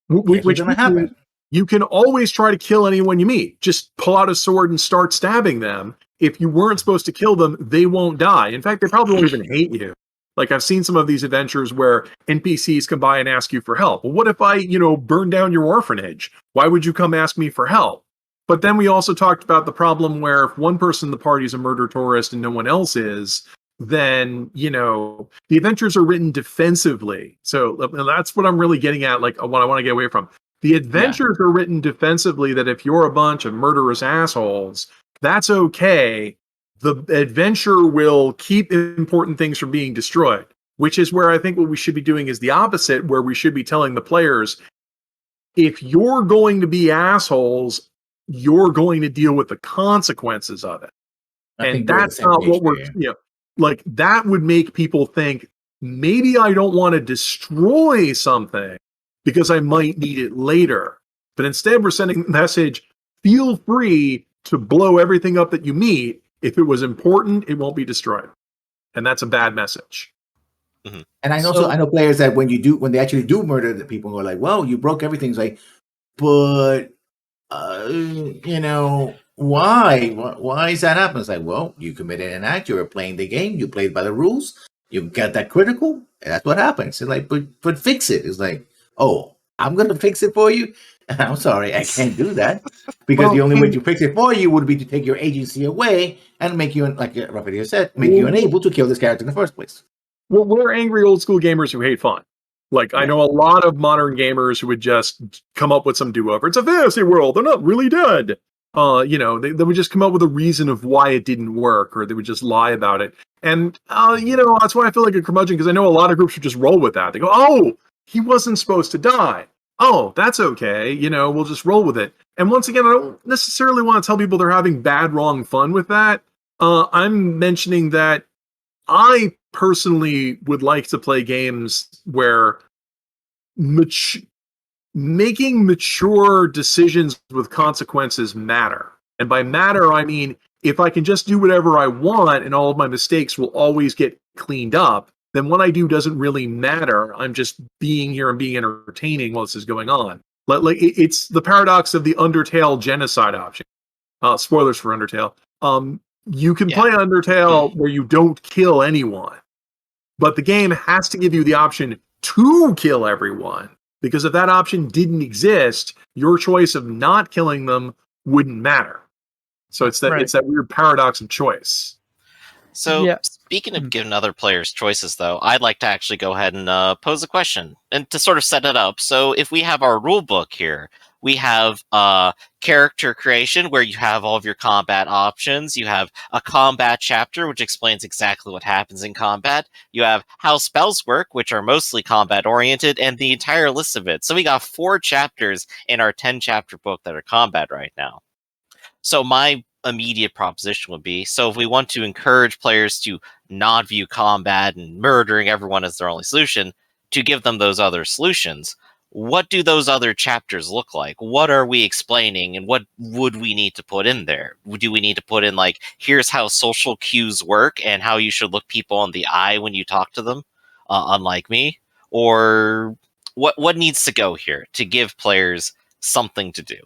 which is going to happen. You can always try to kill anyone you meet. Just pull out a sword and start stabbing them. If you weren't supposed to kill them, they won't die. In fact, they probably won't even hate you. Like I've seen some of these adventures where NPCs come by and ask you for help. Well, what if I, burn down your orphanage? Why would you come ask me for help? But then we also talked about the problem where if one person in the party is a murder tourist and no one else is, then, the adventures are written defensively. So that's what I'm really getting at, like what I want to get away from. The adventures are written defensively, that if you're a bunch of murderous assholes, that's okay. The adventure will keep important things from being destroyed, which is where I think what we should be doing is the opposite, where we should be telling the players, if you're going to be assholes, you're going to deal with the consequences of it. And that's not what we're, like that would make people think, maybe I don't want to destroy something because I might need it later. But instead, we're sending the message, feel free to blow everything up that you meet. If it was important, it won't be destroyed. And that's a bad message. Mm-hmm. And I know players that when they actually do murder the people, who are like, well, you broke everything. It's like, but, why? Why is that happening? It's like, well, you committed an act. You were playing the game. You played by the rules. You got that critical. And that's what happens. It's like, but fix it. It's like, oh, I'm going to fix it for you. I'm sorry, I can't do that, because the only way to fix it for you would be to take your agency away and make you, like Rafferty said, make you unable to kill this character in the first place. Well, we're angry old school gamers who hate fun. Like, I know a lot of modern gamers who would just come up with some do-over. It's a fantasy world. They're not really dead. They would just come up with a reason of why it didn't work, or they would just lie about it. And, that's why I feel like a curmudgeon, because I know a lot of groups would just roll with that. They go, oh, he wasn't supposed to die. Oh, that's okay. We'll just roll with it. And once again, I don't necessarily want to tell people they're having bad, wrong fun with that. I'm mentioning that I personally would like to play games where making mature decisions with consequences matter. And by matter, I mean, if I can just do whatever I want and all of my mistakes will always get cleaned up, then what I do doesn't really matter. I'm just being here and being entertaining while this is going on. Like it's the paradox of the Undertale genocide option. Spoilers for Undertale. You can play Undertale where you don't kill anyone, but the game has to give you the option to kill everyone, because if that option didn't exist, your choice of not killing them wouldn't matter. So it's that weird paradox of choice. So, speaking of giving other players choices, though, I'd like to actually go ahead and pose a question, and to sort of set it up. So, if we have our rule book here, we have character creation, where you have all of your combat options. You have a combat chapter, which explains exactly what happens in combat. You have how spells work, which are mostly combat-oriented, and the entire list of it. So, we got 4 chapters in our 10-chapter book that are combat right now. So, my immediate proposition would be, so if we want to encourage players to not view combat and murdering everyone as their only solution, to give them those other solutions, what do those other chapters look like? What are we explaining, and what would we need to put in there? Do we need to put in, like, here's how social cues work and how you should look people in the eye when you talk to them, unlike me? Or what needs to go here to give players something to do?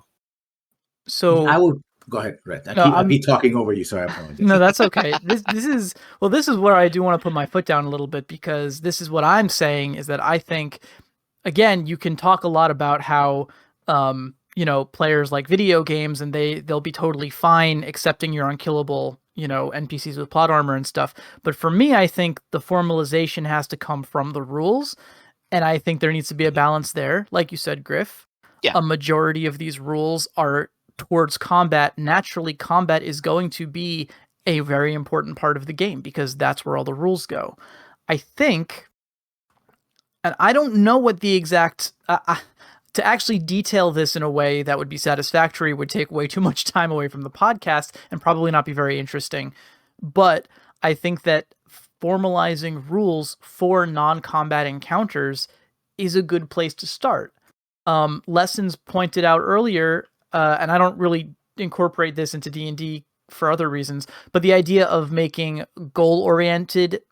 So I will go ahead, Red. No, I keep talking over you, so I apologize. no, that's okay. This is where I do want to put my foot down a little bit, because this is what I'm saying is that I think, again, you can talk a lot about how players like video games, and they'll be totally fine accepting your unkillable NPCs with plot armor and stuff. But for me, I think the formalization has to come from the rules, and I think there needs to be a balance there. Like you said, Griff, Yeah. A majority of these rules are towards combat. Naturally, combat is going to be a very important part of the game because that's where all the rules go. I think, and I don't know what the exact to actually detail this in a way that would be satisfactory would take way too much time away from the podcast and probably not be very interesting. But I think that formalizing rules for non-combat encounters is a good place to start. Lessons pointed out earlier, and I don't really incorporate this into D&D for other reasons, but the idea of making goal-oriented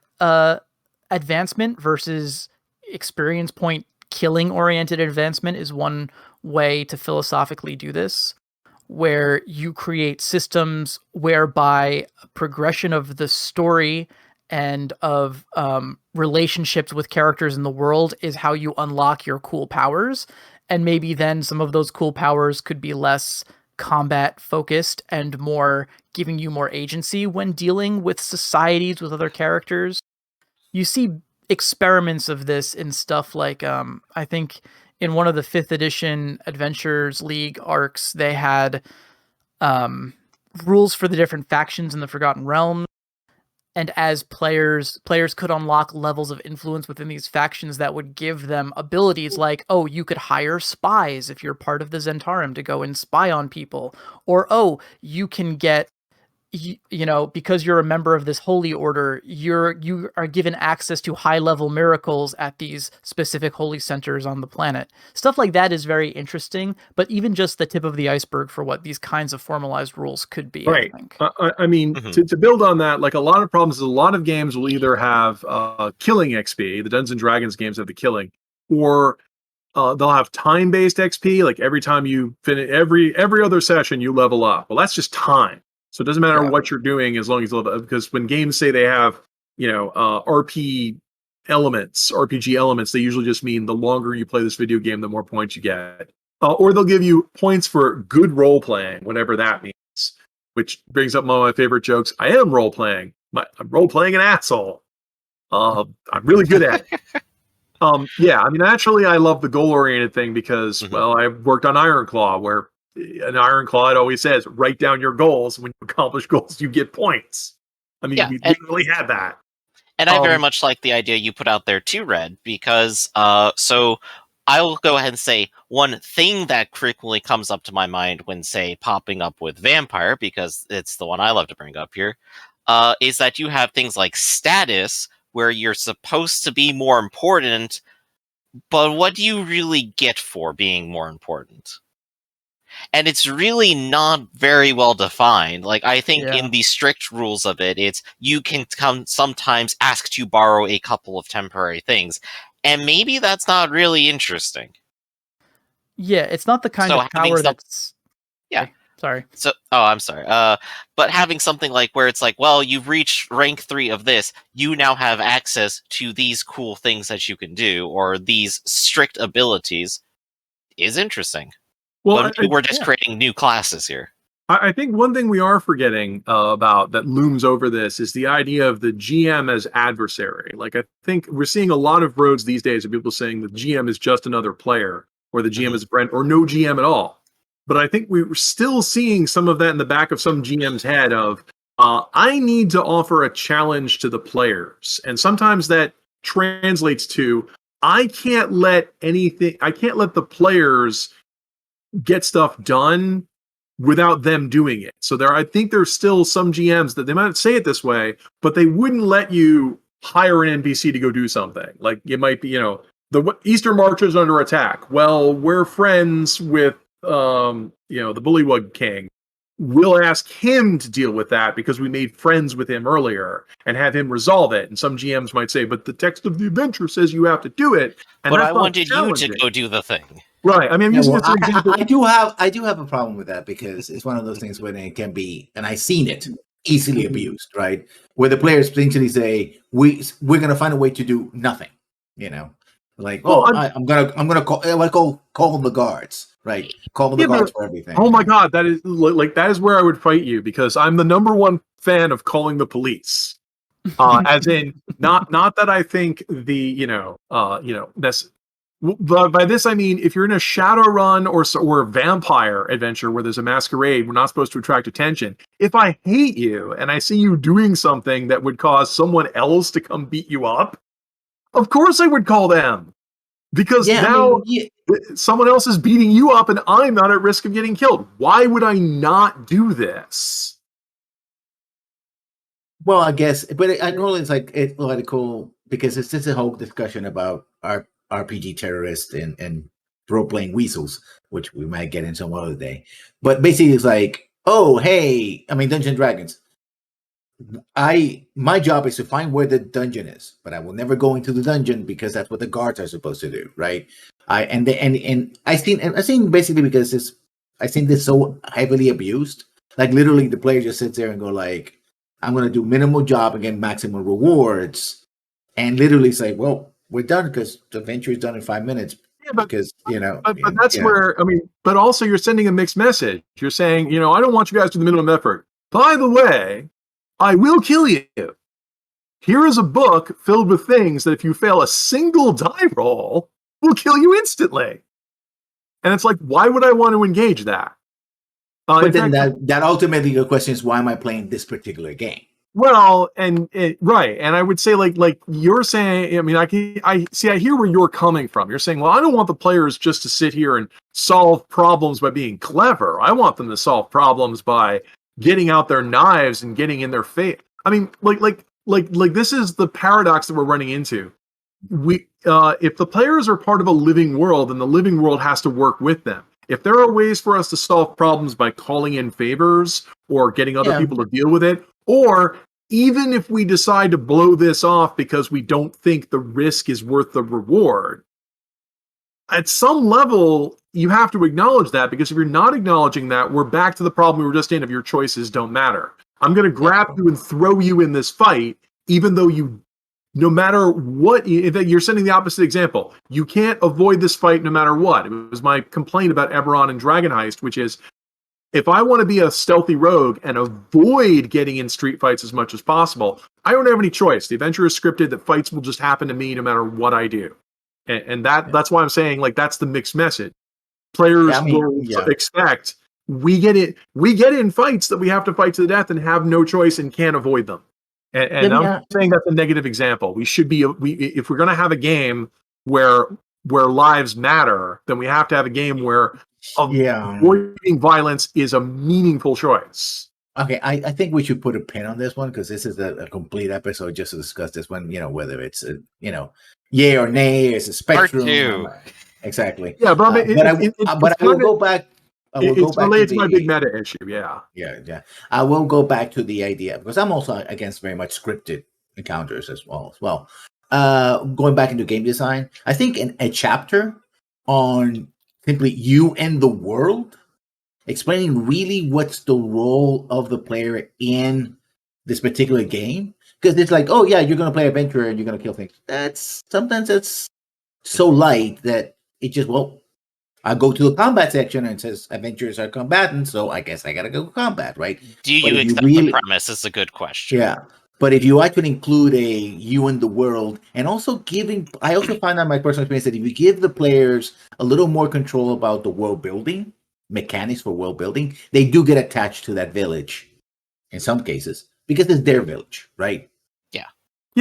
advancement versus experience point killing-oriented advancement is one way to philosophically do this, where you create systems whereby progression of the story and of relationships with characters in the world is how you unlock your cool powers. And maybe then some of those cool powers could be less combat focused and more giving you more agency when dealing with societies with other characters. You see experiments of this in stuff like, I think in one of the 5th edition Adventures League arcs, they had rules for the different factions in the Forgotten Realms. And as players could unlock levels of influence within these factions that would give them abilities like, oh, you could hire spies if you're part of the Zentarum to go and spy on people. Or, oh, you can get, because you're a member of this holy order, you are given access to high-level miracles at these specific holy centers on the planet. Stuff like that is very interesting, but even just the tip of the iceberg for what these kinds of formalized rules could be, right. I think. I mean, to build on that, like a lot of problems is a lot of games will either have killing XP, the Dungeons and Dragons games have the killing, or they'll have time-based XP, like every time you finish, every other session you level up. Well, that's just time. So it doesn't matter what you're doing as long as you level up, because when games say they have, RPG elements, they usually just mean the longer you play this video game, the more points you get. Or they'll give you points for good role playing, whatever that means. Which brings up one of my favorite jokes. I am role playing. I'm role playing an asshole. I'm really good at it. Yeah, I mean, naturally, I love the goal oriented thing because, well, I've worked on Ironclaw, where in Ironclaw it always says write down your goals. When you accomplish goals, you get points. I mean, we literally had that. And I very much like the idea you put out there too, Red, because so I will go ahead and say one thing that frequently comes up to my mind when, say, popping up with Vampire, because it's the one I love to bring up here, is that you have things like status, where you're supposed to be more important, but what do you really get for being more important? And it's really not very well defined. Like, I think in the strict rules of it, it's you can sometimes ask to borrow a couple of temporary things. And maybe that's not really interesting. Yeah, it's not the kind of power that's... Yeah. Okay, sorry. So, I'm sorry. But having something like where it's like, well, you've reached rank 3 of this, you now have access to these cool things that you can do, or these strict abilities, is interesting. Well, we're just creating new classes here. I think one thing we are forgetting about that looms over this is the idea of the GM as adversary. Like, I think we're seeing a lot of roads these days of people saying the GM is just another player, or the GM is a friend, or no GM at all. But I think we're still seeing some of that in the back of some GM's head of, I need to offer a challenge to the players. And sometimes that translates to, I can't let the players get stuff done without them doing it. So I think there's still some GMs that they might say it this way, but they wouldn't let you hire an NPC to go do something. Like, it might be, the Eastern March is under attack. Well, we're friends with the Bullywug King. We'll ask him to deal with that because we made friends with him earlier and have him resolve it. And some GMs might say, but the text of the adventure says you have to do it. And but I wanted you to go do the thing. Right. I mean, I'm using this as an example. I do have a problem with that because it's one of those things where it can be, and I've seen it easily abused, right? Where the players potentially say, we're going to find a way to do nothing, Like, I'm gonna call the guards, right? Call the guards for everything. Oh my god, that is where I would fight you because I'm the number one fan of calling the police. As in, not that I think that's. But by this I mean if you're in a Shadowrun or a vampire adventure where there's a masquerade, we're not supposed to attract attention. If I hate you and I see you doing something that would cause someone else to come beat you up, of course I would call them. Because someone else is beating you up and I'm not at risk of getting killed. Why would I not do this? Well, I guess, but I know it's political because it's just a whole discussion about our RPG terrorists and role-playing weasels, which we might get in some other day. But basically it's like, Dungeons and Dragons. My job is to find where the dungeon is, but I will never go into the dungeon because that's what the guards are supposed to do, right? I've seen basically because I think this so heavily abused. Like literally, the player just sits there and go like, "I'm going to do minimal job and get maximum rewards," and literally say, "Well, we're done because the adventure is done in 5 minutes." Yeah, but that's where But also, you're sending a mixed message. You're saying, I don't want you guys to do the minimum effort. By the way, I will kill you. Here is a book filled with things that if you fail a single die roll, will kill you instantly. And it's like, why would I want to engage that? But then that ultimately the question is, why am I playing this particular game? Well, right. And I would say like you're saying, I hear where you're coming from. You're saying, well, I don't want the players just to sit here and solve problems by being clever. I want them to solve problems by getting out their knives and getting in their face. I mean, like this is the paradox that we're running into. If the players are part of a living world, then the living world has to work with them. If there are ways for us to solve problems by calling in favors or getting other people to deal with it, or even if we decide to blow this off because we don't think the risk is worth the reward, at some level, you have to acknowledge that, because if you're not acknowledging that, we're back to the problem we were just in of your choices don't matter. I'm going to grab you and throw you in this fight, even though no matter what, you're sending the opposite example. You can't avoid this fight no matter what. It was my complaint about Eberron and Dragon Heist, which is, if I want to be a stealthy rogue and avoid getting in street fights as much as possible, I don't have any choice. The adventure is scripted that fights will just happen to me no matter what I do. And that's why I'm saying, like, that's the mixed message. Players will expect we get in fights that we have to fight to the death and have no choice and can't avoid them. And I'm saying that's a negative example. We should be if we're going to have a game where lives matter, then we have to have a game where avoiding violence is a meaningful choice. Okay, I think we should put a pin on this one, because this is a complete episode just to discuss this one. Whether it's yay or nay, it's a spectrum. Part 2. Exactly. Yeah, but I will go back. It's related to my big meta issue. Yeah. I will go back to the idea, because I'm also against very much scripted encounters as well. Going back into game design, I think in a chapter on simply you and the world, explaining really what's the role of the player in this particular game. Because it's like, oh yeah, you're going to play adventurer and you're going to kill things. Sometimes it's so light that it just, I go to the combat section and it says adventurers are combatants, so I guess I got to go combat, right? Do you accept the premise? Is a good question. Yeah. But if you actually include a you in the world, and also I also find out my personal experience that if you give the players a little more control about the world building, mechanics for world building, they do get attached to that village in some cases, because it's their village, right? Yeah,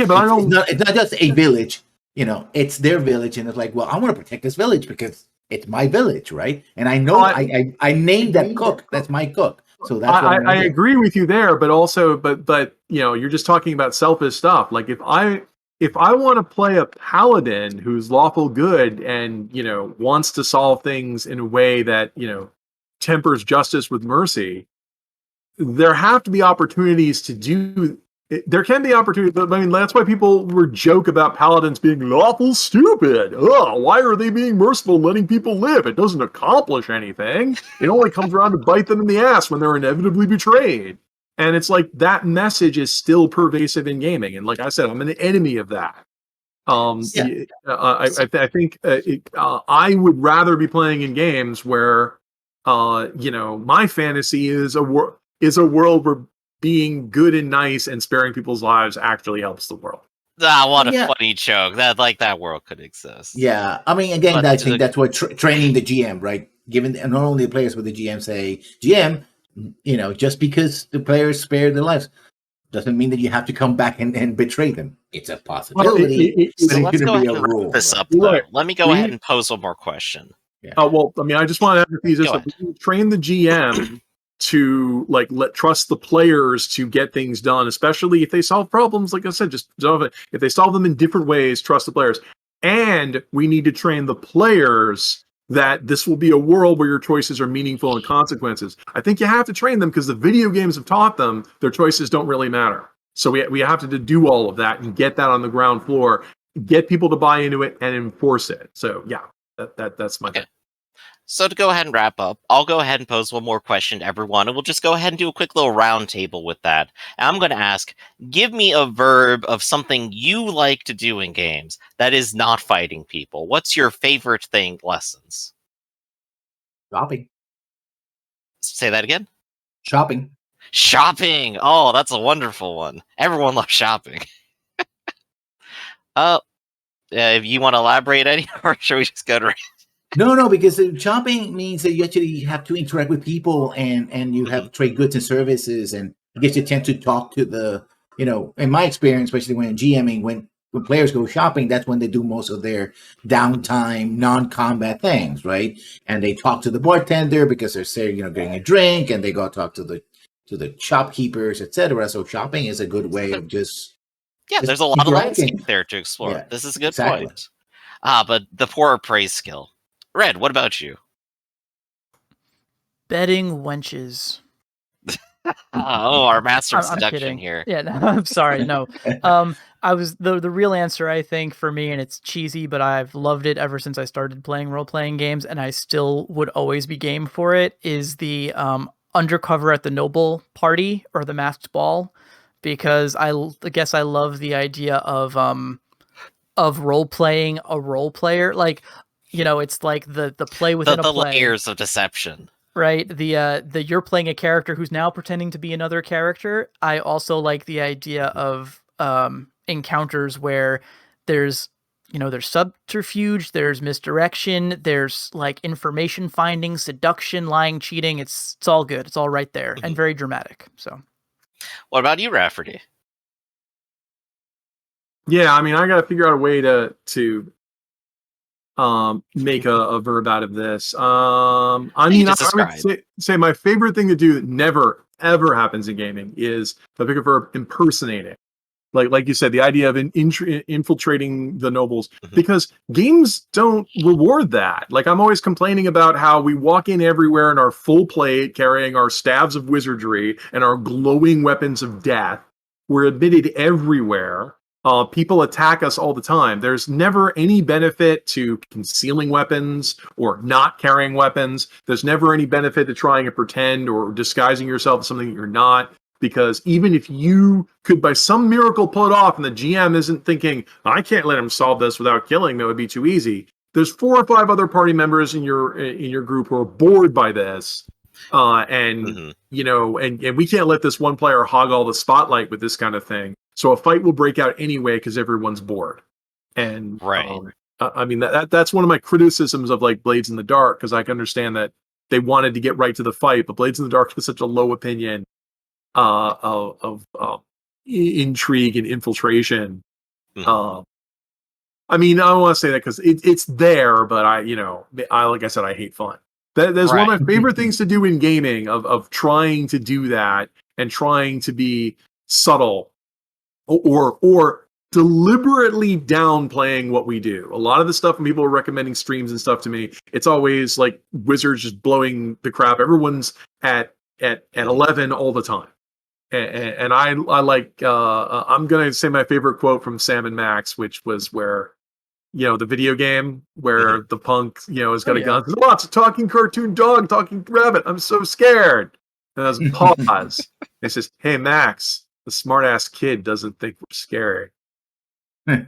but it's not just a village, it's their village, and it's like, well, I want to protect this village because it's my village, right? And I know I named that cook. That's my cook. So that's what I agree with you there, but also, but you're just talking about selfish stuff. Like if if I want to play a paladin who's lawful good and, wants to solve things in a way that, tempers justice with mercy, there have to be opportunities to do. There can be opportunities. I mean, that's why people were joke about paladins being lawful stupid. Oh, why are they being merciful, letting people live? It doesn't accomplish anything. It only comes around to bite them in the ass when they're inevitably betrayed. And it's like that message is still pervasive in gaming. And like I said, I'm an enemy of that. I think I would rather be playing in games where, my fantasy is a world where being good and nice and sparing people's lives actually helps the world. What a funny joke. That world could exist. Yeah, I mean, again, I think that's what training the GM, right? Given not only the players, but the GM say, GM, just because the players spare their lives doesn't mean that you have to come back and betray them. It's a possibility. So let's go ahead and wrap this up, though. Right. Let me go ahead and pose one more question. Yeah. I just want to emphasize this. Train the GM to trust the players to get things done, especially if they solve problems. Like I said, just if they solve them in different ways, trust the players. And we need to train the players that this will be a world where your choices are meaningful and consequences. I think you have to train them because the video games have taught them their choices don't really matter. So we have to do all of that and get that on the ground floor, get people to buy into it and enforce it. So yeah, that's my thing. So to go ahead and wrap up, I'll go ahead and pose one more question to everyone, and we'll just go ahead and do a quick little round table with that. And I'm going to ask, give me a verb of something you like to do in games that is not fighting people. What's your favorite thing, lessons? Shopping. Say that again? Shopping. Shopping! Oh, that's a wonderful one. Everyone loves shopping. If you want to elaborate any, or should we just go to... No, because shopping means that you actually have to interact with people and you have to trade goods and services, and I guess you tend to talk to the, in my experience, especially when GMing, when players go shopping, that's when they do most of their downtime, non-combat things, right? And they talk to the bartender because they're saying, getting a drink, and they go talk to the shopkeepers, etc. So shopping is a good way of just there's a lot of landscape there to explore. Yeah, this is a good point. But the poor praise skill. Red, what about you? Betting wenches. Our master of seduction here. Yeah, no, I'm sorry. No, I was the real answer, I think, for me, and it's cheesy, but I've loved it ever since I started playing role-playing games, and I still would always be game for it, is the undercover at the noble party or the masked ball, because I guess I love the idea of role-playing a role player. Like, it's like the play within a play. The layers of deception. Right. The you're playing a character who's now pretending to be another character. I also like the idea of encounters where there's subterfuge, there's misdirection, there's like information finding, seduction, lying, cheating. It's all good. It's all right there and very dramatic. So what about you, Rafferty? Yeah, I mean, I got to figure out a way to make a verb out of this. I would say my favorite thing to do that never ever happens in gaming is the pick a verb impersonating. Like you said, the idea of infiltrating the nobles, because games don't reward that. Like, I'm always complaining about how we walk in everywhere in our full plate, carrying our staves of wizardry and our glowing weapons of death. We're admitted everywhere. People attack us all the time. There's never any benefit to concealing weapons or not carrying weapons. There's never any benefit to trying to pretend or disguising yourself as something that you're not. Because even if you could by some miracle pull it off and the GM isn't thinking, I can't let him solve this without killing, that would be too easy. There's 4 or 5 other party members in your group who are bored by this. And we can't let this one player hog all the spotlight with this kind of thing. So a fight will break out anyway because everyone's bored. And I mean, that's one of my criticisms of like Blades in the Dark, because I can understand that they wanted to get right to the fight, but Blades in the Dark has such a low opinion of intrigue and infiltration. I mean, I don't want to say that because it's there, but I like I said, I hate fun. That's one of my favorite things to do in gaming, of trying to do that and trying to be subtle or deliberately downplaying what we do. A lot of the stuff when people are recommending streams and stuff to me, it's always like Wizards just blowing the crap. Everyone's at 11 all the time. And I like, I'm going to say my favorite quote from Sam and Max, which was where, the video game where the punk, has got a gun. There's lots of talking cartoon dog, talking rabbit. I'm so scared. And there's a pause. He says, hey, Max, the smart ass kid doesn't think we're scary. Like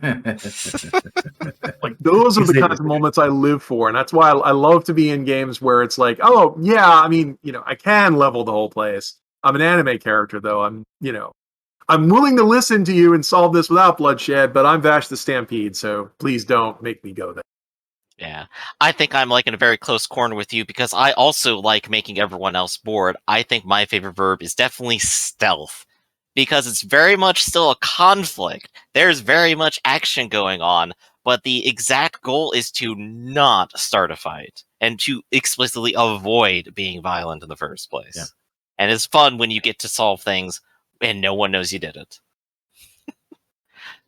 those are the kinds of moments I live for. And that's why I love to be in games where it's like, oh, yeah, I mean, I can level the whole place. I'm an anime character, though. I'm willing to listen to you and solve this without bloodshed, but I'm Vash the Stampede, so please don't make me go there. Yeah, I think I'm like in a very close corner with you because I also like making everyone else bored. I think my favorite verb is definitely stealth because it's very much still a conflict. There's very much action going on, but the exact goal is to not start a fight and to explicitly avoid being violent in the first place. Yeah. And it's fun when you get to solve things and no one knows you did it.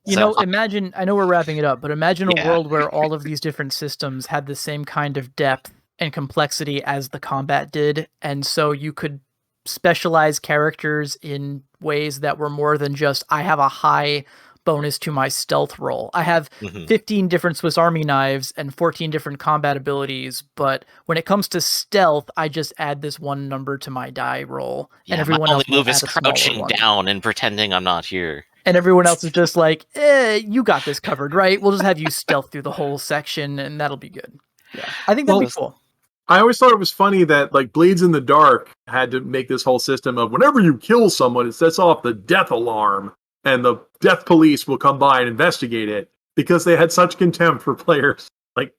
Imagine, I know we're wrapping it up, but imagine a world where all of these different systems had the same kind of depth and complexity as the combat did. And so you could specialize characters in ways that were more than just, I have a high bonus to my stealth roll. I have 15 different Swiss Army knives and 14 different combat abilities, but when it comes to stealth, I just add this one number to my die roll. Yeah, and everyone my else only move is crouching down and pretending I'm not here. And everyone else is just like, you got this covered, right? We'll just have you stealth through the whole section, and that'll be good. Yeah, I think that'd be cool. I always thought it was funny that like Blades in the Dark had to make this whole system of whenever you kill someone, it sets off the death alarm, and the death police will come by and investigate it because they had such contempt for players. Like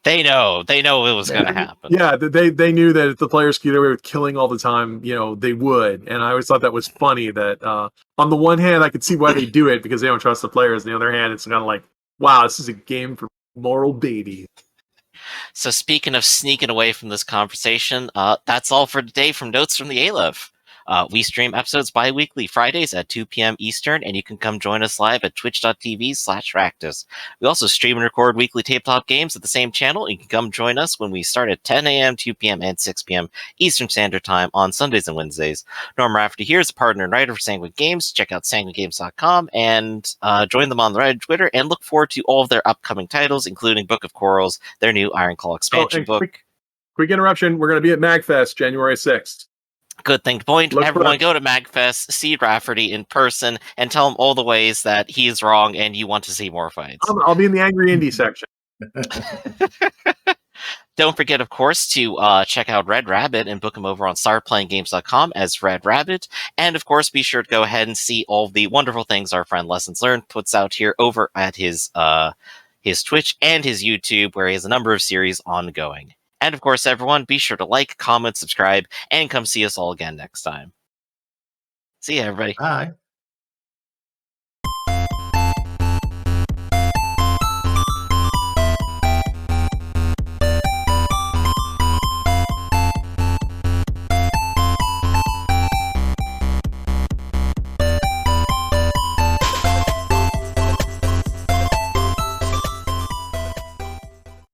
they know it was going to happen. Yeah, they knew that if the players could get away with killing all the time, they would. And I always thought that was funny that on the one hand, I could see why they do it because they don't trust the players. On the other hand, it's kind of like, wow, this is a game for moral babies. So speaking of sneaking away from this conversation, that's all for today from Notes from the Aleph. We stream episodes bi-weekly Fridays at 2 p.m. Eastern, and you can come join us live at twitch.tv/Ractus. We also stream and record weekly tabletop games at the same channel. You can come join us when we start at 10 a.m., 2 p.m., and 6 p.m. Eastern Standard Time on Sundays and Wednesdays. Norm Rafferty here is a partner and writer for Sanguine Games. Check out sanguinegames.com and join them on the Reddit, Twitter, and look forward to all of their upcoming titles, including Book of Corals, their new Ironclaw expansion book. Quick interruption. We're going to be at MagFest January 6th. Good thing to point. Everyone go to MagFest, see Rafferty in person, and tell him all the ways that he is wrong and you want to see more fights. I'll be in the Angry Indie section. Don't forget, of course, to check out RedRabbit and book him over on StartPlayingGames.com as RedRabbit. And, of course, be sure to go ahead and see all the wonderful things our friend Lessons Learned puts out here over at his Twitch and his YouTube, where he has a number of series ongoing. And, of course, everyone, be sure to like, comment, subscribe, and come see us all again next time. See ya, everybody. Bye.